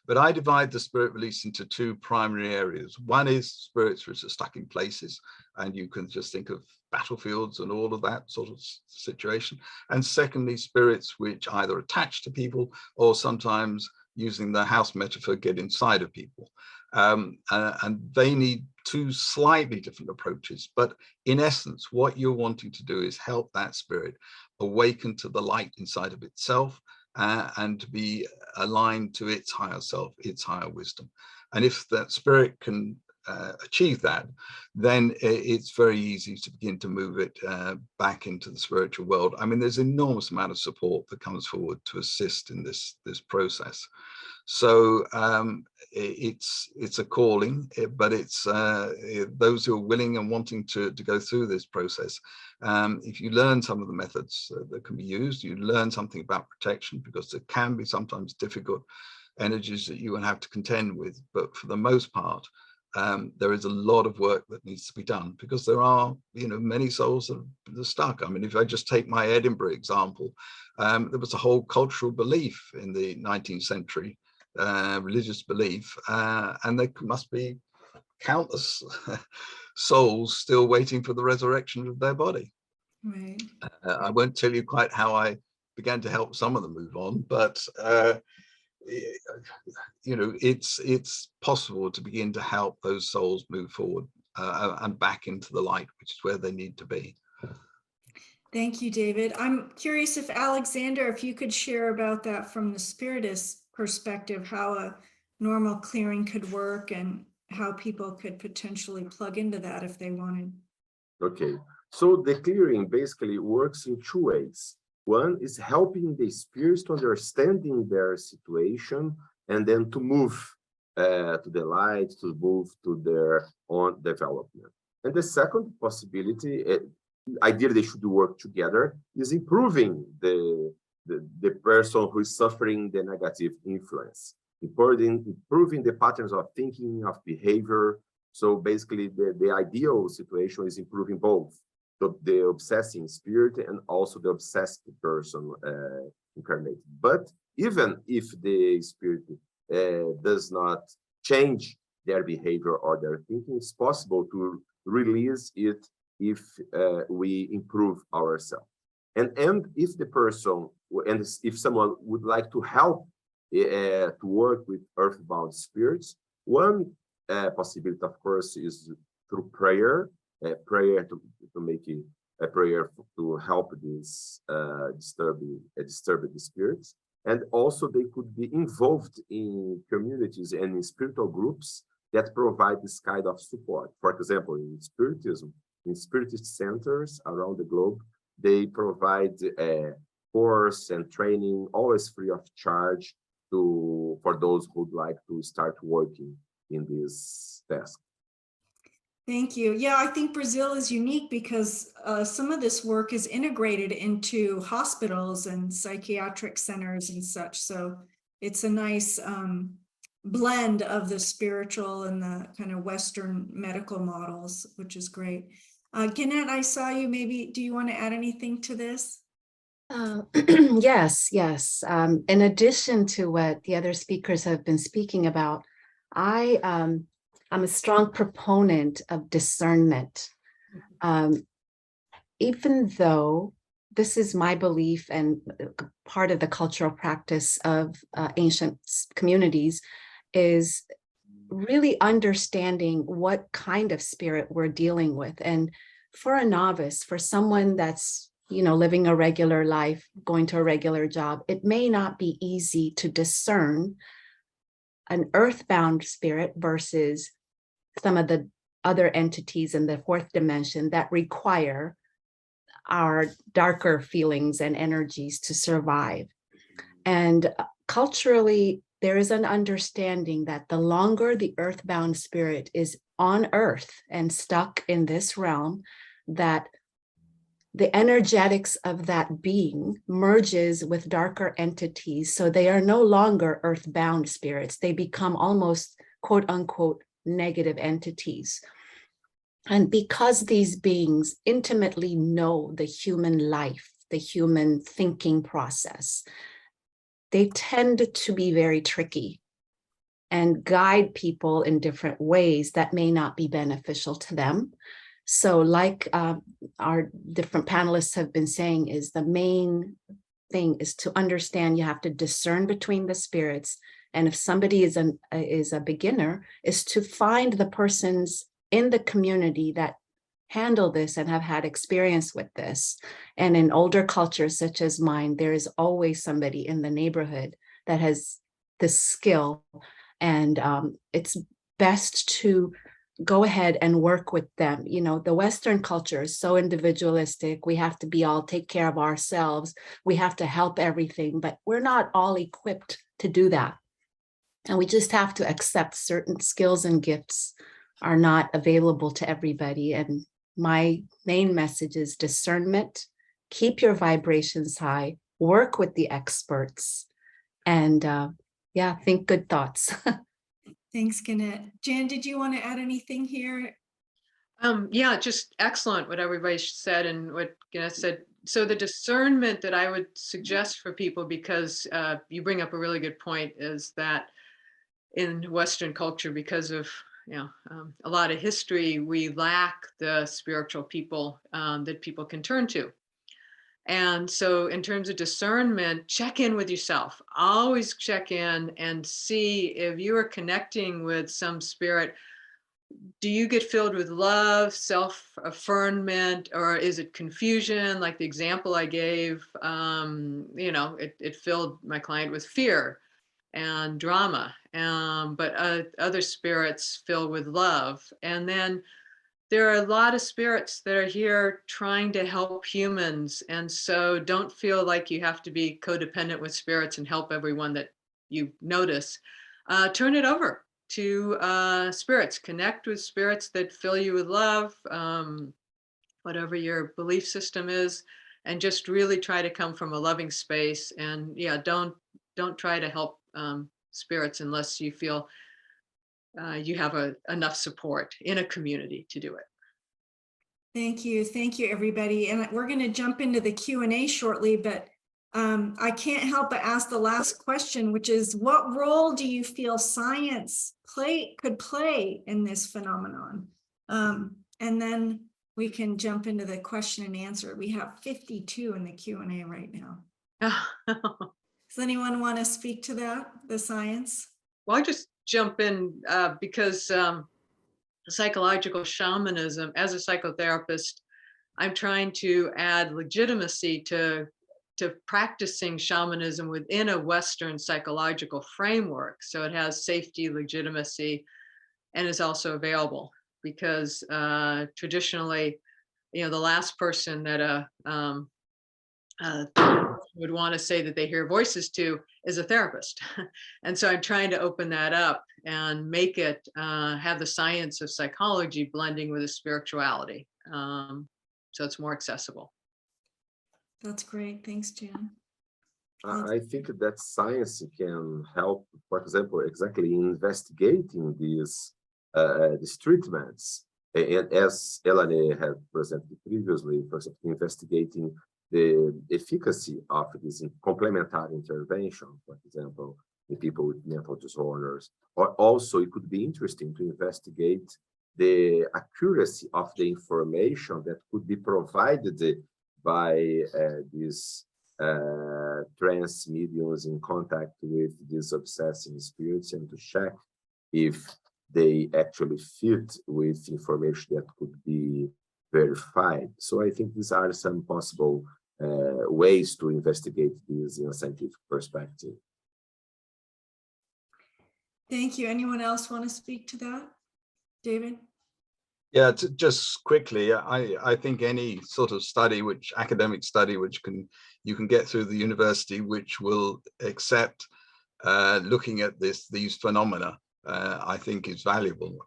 But I divide the spirit release into two primary areas. One is spirits which are stuck in places, and you can just think of battlefields and all of that sort of situation. And secondly, spirits which either attach to people or sometimes, using the house metaphor, get inside of people. And they need two slightly different approaches. But in essence, what you're wanting to do is help that spirit awaken to the light inside of itself, and to be aligned to its higher self, its higher wisdom. And if that spirit can achieve that, then it's very easy to begin to move it back into the spiritual world. I mean, there's an enormous amount of support that comes forward to assist in this process. So it's a calling, but it's those who are willing and wanting to go through this process. If you learn some of the methods that can be used, you learn something about protection, because there can be sometimes difficult energies that you will have to contend with. But for the most part, there is a lot of work that needs to be done, because there are, many souls that are stuck. I mean, if I just take my Edinburgh example, there was a whole cultural belief in the 19th century, religious belief, and there must be countless souls still waiting for the resurrection of their body. Right. I won't tell you quite how I began to help some of them move on, but it's possible to begin to help those souls move forward and back into the light, which is where they need to be. Thank you, David. I'm curious if Alexander, if you could share about that from the spiritist perspective, how a normal clearing could work and how people could potentially plug into that if they wanted. Okay, so the clearing basically works in two ways. One is helping the spirits to understanding their situation, and then to move to the light, to move to their own development. And the second possibility, idea they should work together, is improving the person who is suffering the negative influence, improving the patterns of thinking, of behavior. So basically, the ideal situation is improving both the obsessing spirit and also the obsessed person incarnated. But even if the spirit does not change their behavior or their thinking, it's possible to release it if we improve ourselves. And if the person, and if someone would like to help to work with earthbound spirits, one possibility, of course, is through prayer, prayer to make a prayer to help these disturbed spirits. And also they could be involved in communities and in spiritual groups that provide this kind of support. For example, in spiritism, in spiritist centers around the globe, they provide a course and training, always free of charge, for those who'd like to start working in this task. Thank you. Yeah, I think Brazil is unique because some of this work is integrated into hospitals and psychiatric centers and such. So it's a nice blend of the spiritual and the kind of Western medical models, which is great. Gannett, I saw you. Maybe, do you want to add anything to this? Yes. In addition to what the other speakers have been speaking about, I'm a strong proponent of discernment. Even though this is my belief and part of the cultural practice of ancient communities, is really understanding what kind of spirit we're dealing with. And for a novice, for someone that's living a regular life, going to a regular job, it may not be easy to discern an earthbound spirit versus some of the other entities in the fourth dimension that require our darker feelings and energies to survive. And culturally, there is an understanding that the longer the earthbound spirit is on earth and stuck in this realm, that the energetics of that being merges with darker entities. So they are no longer earthbound spirits. They become almost quote unquote negative entities. And because these beings intimately know the human life, the human thinking process, they tend to be very tricky and guide people in different ways that may not be beneficial to them. So like our different panelists have been saying, is the main thing is to understand you have to discern between the spirits. And if somebody is a beginner, is to find the persons in the community that handle this and have had experience with this. And in older cultures such as mine, there is always somebody in the neighborhood that has this skill. And it's best to go ahead and work with them. You know, the Western culture is so individualistic. We have to be all take care of ourselves. We have to help everything, but we're not all equipped to do that. And we just have to accept certain skills and gifts are not available to everybody. And my main message is discernment, keep your vibrations high, work with the experts, and yeah, think good thoughts. Thanks, Gannett. Jan, did you want to add anything here? Yeah, just excellent what everybody said and what Gannett said. So the discernment that I would suggest for people, because you bring up a really good point, is that in Western culture, because of a lot of history, we lack the spiritual people that people can turn to. And so in terms of discernment, check in with yourself. Always check in and see if you are connecting with some spirit. Do you get filled with love, self-affirmation, or is it confusion? Like the example I gave, it filled my client with fear and drama, but other spirits filled with love. And then there are a lot of spirits that are here trying to help humans. And so don't feel like you have to be codependent with spirits and help everyone that you notice. Turn it over to spirits. Connect with spirits that fill you with love, whatever your belief system is, and just really try to come from a loving space. And yeah, don't try to help spirits unless you feel you have enough support in a community to do it. Thank you, everybody. And we're going to jump into the Q&A shortly, but I can't help but ask the last question, which is, what role do you feel science could play in this phenomenon? And then we can jump into the question and answer. We have 52 in the Q&A right now. Does anyone want to speak to that, the science? Well, I just jump in because psychological shamanism, as a psychotherapist, I'm trying to add legitimacy to practicing shamanism within a Western psychological framework. So it has safety, legitimacy, and is also available, because traditionally, the last person that would want to say that they hear voices to is a therapist. And so I'm trying to open that up and make it have the science of psychology blending with the spirituality. So it's more accessible. That's great. Thanks, Jan. I think that science can help, for example, exactly investigating these treatments. And as Helané had presented previously, for example, investigating the efficacy of this complementary intervention, for example, in people with mental disorders. Or also, it could be interesting to investigate the accuracy of the information that could be provided by these trance mediums in contact with these obsessing spirits, and to check if they actually fit with information that could be verified. So I think these are some possible ways to investigate this in a scientific perspective. Thank you. Anyone else want to speak to that? David? Yeah, just quickly, I think any sort of study, which academic study, which you can get through the university, which will accept looking at these phenomena, I think is valuable.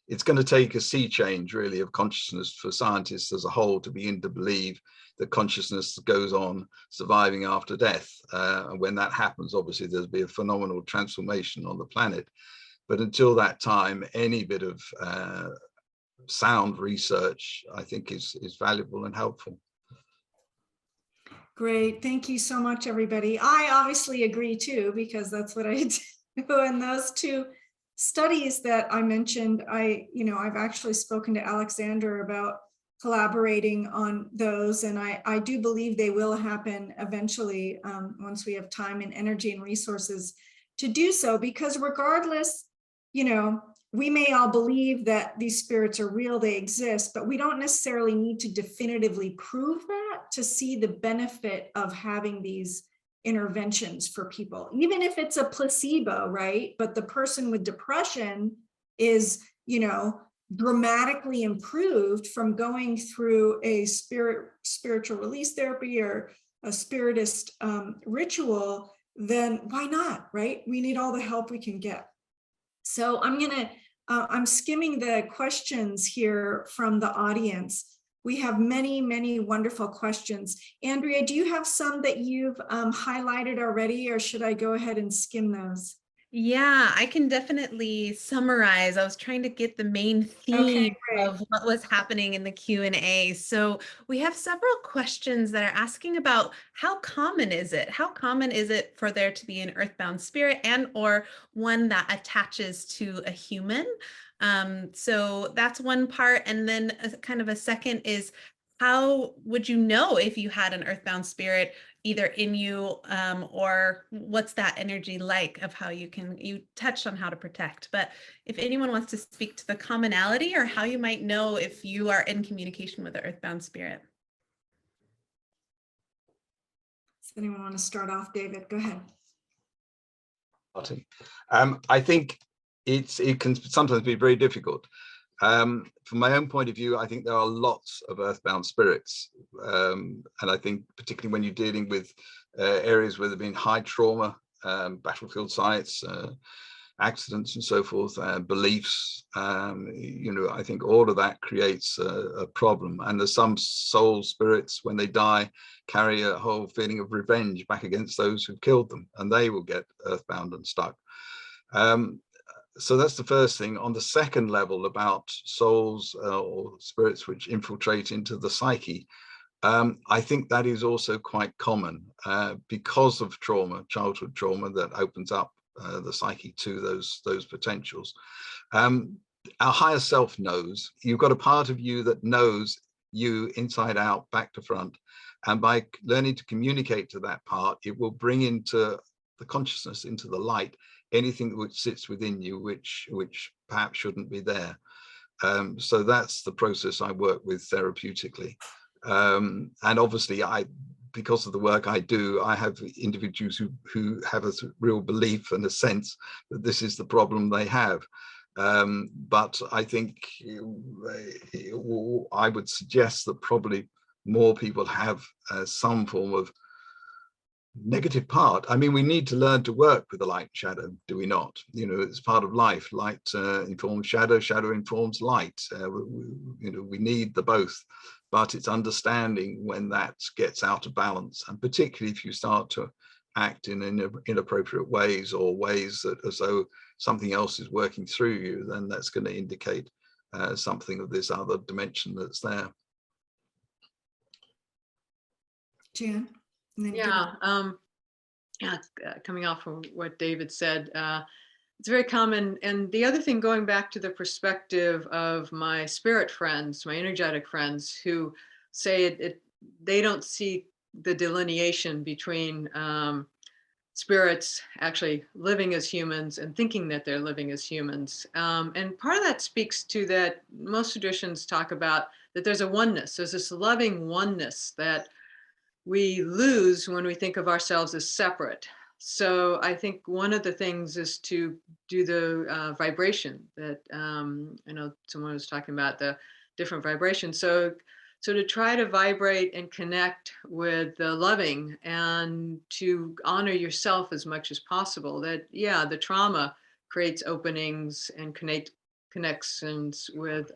It's going to take a sea change, really, of consciousness for scientists as a whole to begin to believe that consciousness goes on surviving after death. And when that happens, obviously, there'll be a phenomenal transformation on the planet. But until that time, any bit of sound research, I think, is valuable and helpful. Great. Thank you so much, everybody. I obviously agree too, because that's what I do. And those two studies that I mentioned, I've actually spoken to Alexander about collaborating on those. And I do believe they will happen eventually, once we have time and energy and resources to do so, because regardless, we may all believe that these spirits are real, they exist, but we don't necessarily need to definitively prove that to see the benefit of having these interventions for people, even if it's a placebo, right? But the person with depression is, dramatically improved from going through a spiritual release therapy or a spiritist ritual, then why not, right? We need all the help we can get. So I'm skimming the questions here from the audience. We have many, many wonderful questions. Andrea, do you have some that you've highlighted already, or should I go ahead and skim those? Yeah, I can definitely summarize. I was trying to get the main theme of what was happening in the Q&A. So we have several questions that are asking about how common is it? How common is it for there to be an earthbound spirit and or one that attaches to a human? So that's one part. And then kind of a second is, how would you know if you had an earthbound spirit either in you, or what's that energy like of how you touched on how to protect, but if anyone wants to speak to the commonality or how you might know if you are in communication with the earthbound spirit. Does anyone want to start off? David, go ahead. I think it can sometimes be very difficult. From my own point of view, I think there are lots of earthbound spirits. And I think particularly when you're dealing with areas where there have been high trauma, battlefield sites, accidents and so forth, beliefs, I think all of that creates a problem. And there's some soul spirits, when they die, carry a whole feeling of revenge back against those who killed them, and they will get earthbound and stuck. So that's the first thing. On the second level, about souls or spirits which infiltrate into the psyche, I think that is also quite common because of trauma, childhood trauma, that opens up the psyche to those potentials. Our higher self knows. You've got a part of you that knows you inside out, back to front. And by learning to communicate to that part, it will bring into the consciousness, into the light, anything which sits within you, which perhaps shouldn't be there. So that's the process I work with therapeutically. And obviously, because of the work I do, I have individuals who have a real belief and a sense that this is the problem they have. But I think I would suggest that probably more people have some form of negative part. I mean, we need to learn to work with the light and shadow, do we not? It's part of life. Light informs shadow, shadow informs light. We need the both, but it's understanding when that gets out of balance, and particularly if you start to act in inappropriate ways, or ways that as though something else is working through you, then that's going to indicate something of this other dimension that's there. Jan? Yeah, coming off of what David said, it's very common. And the other thing, going back to the perspective of my spirit friends, my energetic friends, who say they don't see the delineation between spirits actually living as humans and thinking that they're living as humans. And part of that speaks to that most traditions talk about that there's a oneness, there's this loving oneness that we lose when we think of ourselves as separate. So I think one of the things is to do the vibration that I know someone was talking about the different vibrations. So to try to vibrate and connect with the loving and to honor yourself as much as possible. That, yeah, the trauma creates openings and connections with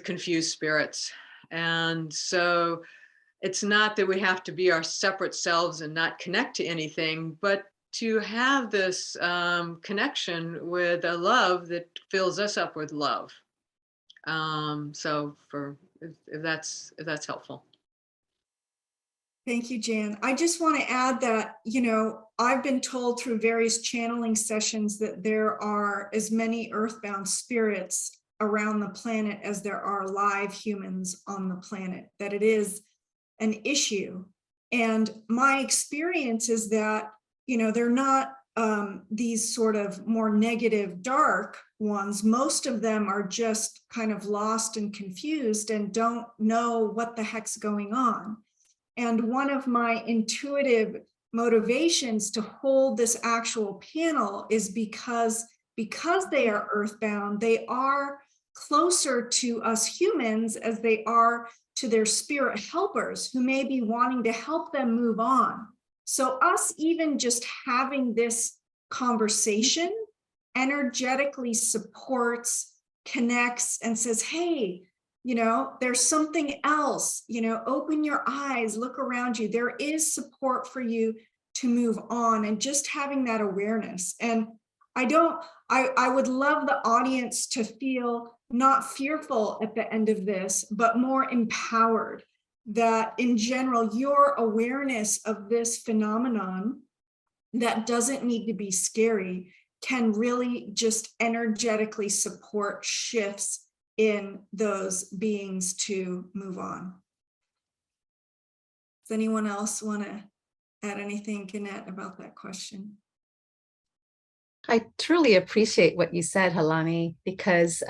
confused spirits. And so it's not that we have to be our separate selves and not connect to anything, but to have this connection with a love that fills us up with love. So if that's helpful. Thank you, Jan. I just want to add that, I've been told through various channeling sessions that there are as many earthbound spirits around the planet as there are live humans on the planet, that it is an issue. And my experience is that, they're not these sort of more negative, dark ones. Most of them are just kind of lost and confused and don't know what the heck's going on. And one of my intuitive motivations to hold this actual panel is because they are earthbound, they are closer to us humans as they are to their spirit helpers who may be wanting to help them move on. So us even just having this conversation energetically supports, connects, and says, hey, there's something else, open your eyes, look around you. There is support for you to move on, and just having that awareness. And I would love the audience to feel not fearful at the end of this, but more empowered, that in general, your awareness of this phenomenon that doesn't need to be scary can really just energetically support shifts in those beings to move on. Does anyone else want to add anything, Annette, about that question? I truly appreciate what you said, Helané, because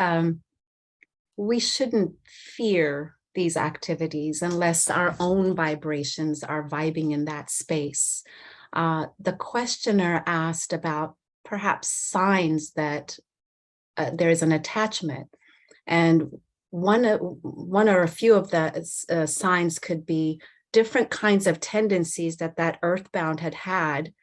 we shouldn't fear these activities unless our own vibrations are vibing in that space. The questioner asked about perhaps signs that there is an attachment. And one or a few of the signs could be different kinds of tendencies that earthbound had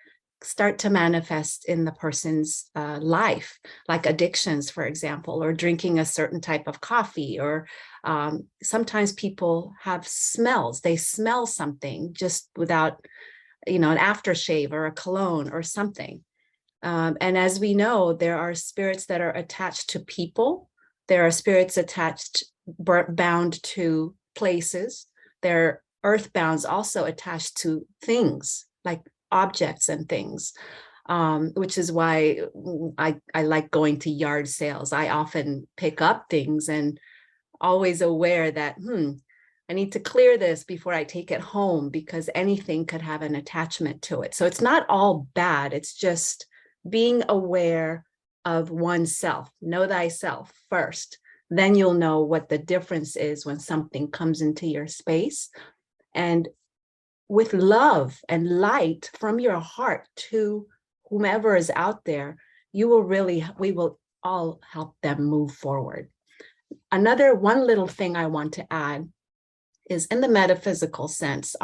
start to manifest in the person's life, like addictions, for example, or drinking a certain type of coffee, or sometimes people have smells. They smell something just without, an aftershave or a cologne or something. And as we know, there are spirits that are attached to people. There are spirits bound to places. There are earthbounds also attached to things, like objects and things, which is why I like going to yard sales. I often pick up things and always aware that, I need to clear this before I take it home, because anything could have an attachment to it. So it's not all bad. It's just being aware of oneself. Know thyself first. Then you'll know what the difference is when something comes into your space. And with love and light from your heart to whomever is out there, we will all help them move forward. One little thing I want to add is, in the metaphysical sense,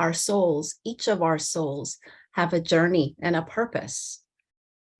each of our souls have a journey and a purpose.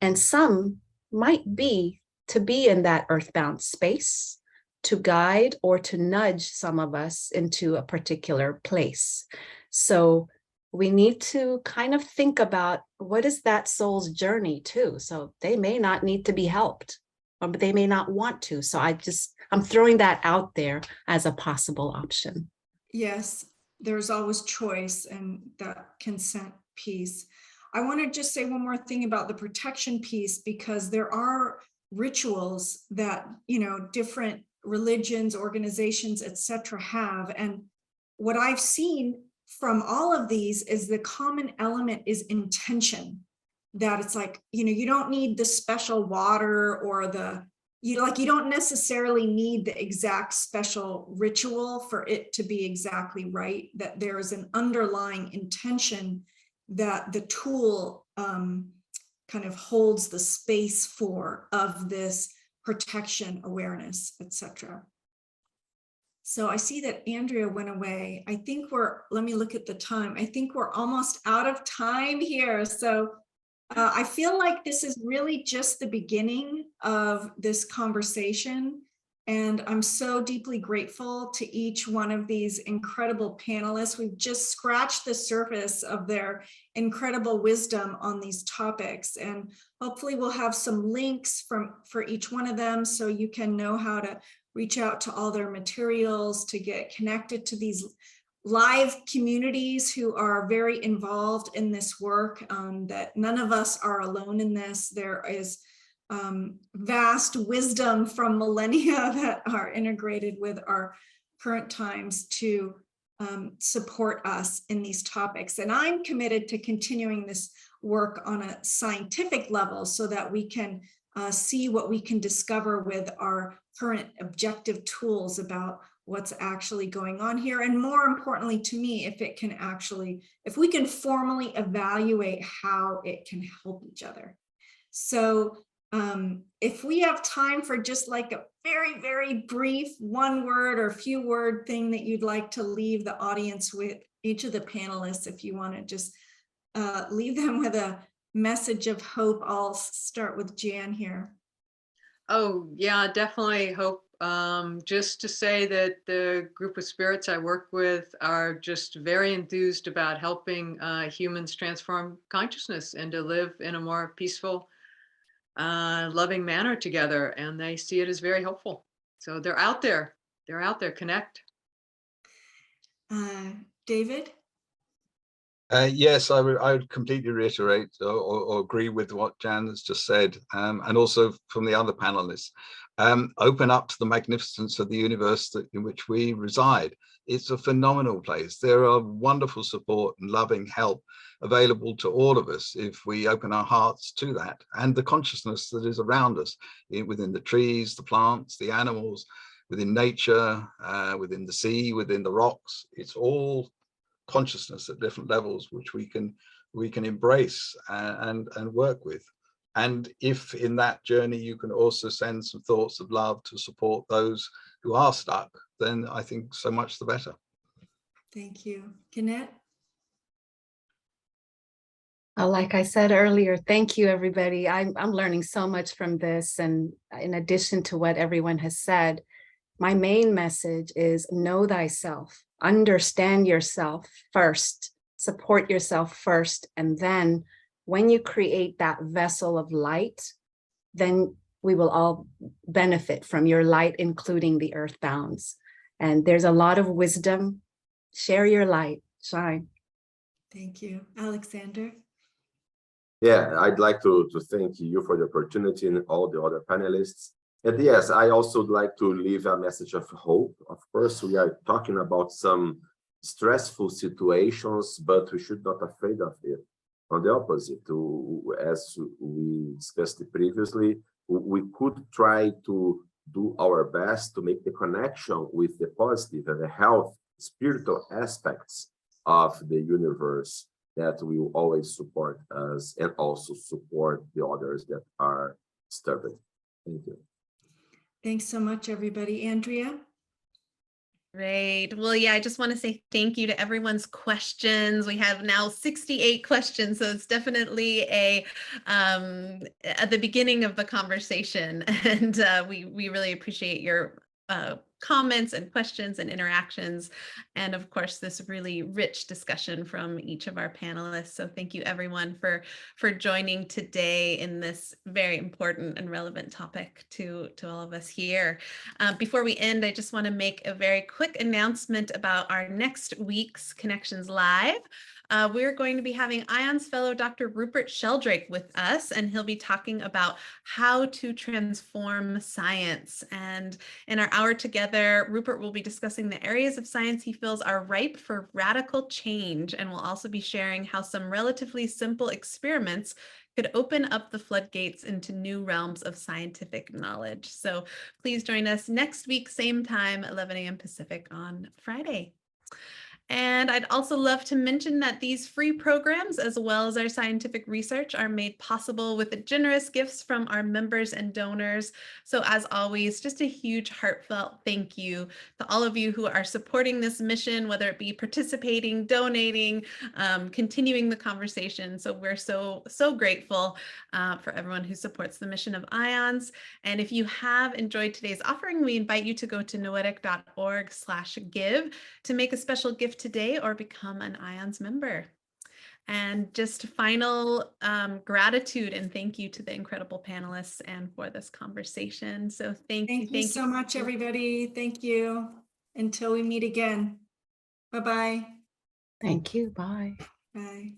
And some might be to be in that earthbound space, to guide or to nudge some of us into a particular place. So we need to kind of think about, what is that soul's journey too? So they may not need to be helped, or they may not want to. So I'm throwing that out there as a possible option. Yes, there's always choice and that consent piece. I want to just say one more thing about the protection piece, because there are rituals that, different religions, organizations, etc. have. And what I've seen from all of these is the common element is intention. That it's like, you don't need the special water or you don't necessarily need the exact special ritual for it to be exactly right, that there is an underlying intention that the tool kind of holds the space for of this protection, awareness, etc. So I see that Andrea went away. I think let me look at the time. I think we're almost out of time here. So I feel like this is really just the beginning of this conversation. And I'm so deeply grateful to each one of these incredible panelists. We've just scratched the surface of their incredible wisdom on these topics. And hopefully we'll have some links for each one of them so you can know how to reach out to all their materials, to get connected to these live communities who are very involved in this work, that none of us are alone in this. There is vast wisdom from millennia that are integrated with our current times to support us in these topics. And I'm committed to continuing this work on a scientific level so that we can see what we can discover with our current objective tools about what's actually going on here. And more importantly to me, if we can formally evaluate how it can help each other. So if we have time for just like a very, very brief one word or few word thing that you'd like to leave the audience with, each of the panelists, if you want to just leave them with a message of hope. I'll start with Jan here. Oh, yeah, definitely hope. Just to say that the group of spirits I work with are just very enthused about helping humans transform consciousness and to live in a more peaceful, loving manner together. And they see it as very helpful. So they're out there. They're out there. Connect. David? Yes, I would completely reiterate or agree with what Jan has just said, and also from the other panelists. Open up to the magnificence of the universe in which we reside. It's a phenomenal place. There are wonderful support and loving help available to all of us if we open our hearts to that, and the consciousness that is around us within the trees, the plants, the animals, within nature, within the sea, within the rocks. It's all consciousness at different levels, which we can embrace and work with. And if in that journey you can also send some thoughts of love to support those who are stuck, then I think so much the better. Thank you. Kenneth? Like I said earlier, thank you, everybody. I'm learning so much from this. And in addition to what everyone has said, my main message is know thyself, understand yourself first, support yourself first. And then when you create that vessel of light, then we will all benefit from your light, including the Earthbounds. And there's a lot of wisdom. Share your light, shine. Thank you. Alexander? Yeah, I'd like to thank you for the opportunity and all the other panelists. And yes, I also would like to leave a message of hope. Of course, we are talking about some stressful situations, but we should not be afraid of it. On the opposite, as we discussed previously, we could try to do our best to make the connection with the positive and the health, spiritual aspects of the universe that will always support us and also support the others that are disturbed. Thank you. Thanks so much, everybody. Andrea? Great. Well, yeah, I just want to say thank you to everyone's questions. We have now 68 questions, so it's definitely at the beginning of the conversation, and we really appreciate your comments and questions and interactions, and of course this really rich discussion from each of our panelists. So thank you everyone for joining today in this very important and relevant topic to all of us here. Before we end, I just want to make a very quick announcement about our next week's Connections Live. We're going to be having IONS fellow Dr. Rupert Sheldrake with us, and he'll be talking about how to transform science. And in our hour together, Rupert will be discussing the areas of science he feels are ripe for radical change, and will also be sharing how some relatively simple experiments could open up the floodgates into new realms of scientific knowledge. So please join us next week, same time, 11 a.m. Pacific on Friday. And I'd also love to mention that these free programs, as well as our scientific research, are made possible with the generous gifts from our members and donors. So as always, just a huge heartfelt thank you to all of you who are supporting this mission, whether it be participating, donating, continuing the conversation. So we're so grateful for everyone who supports the mission of IONS. And if you have enjoyed today's offering, we invite you to go to noetic.org/give to make a special gift today or become an IONS member. And just final gratitude and thank you to the incredible panelists and for this conversation. So thank you so much, everybody. Thank you. Until we meet again. Bye-bye. Thank you. Bye. Bye.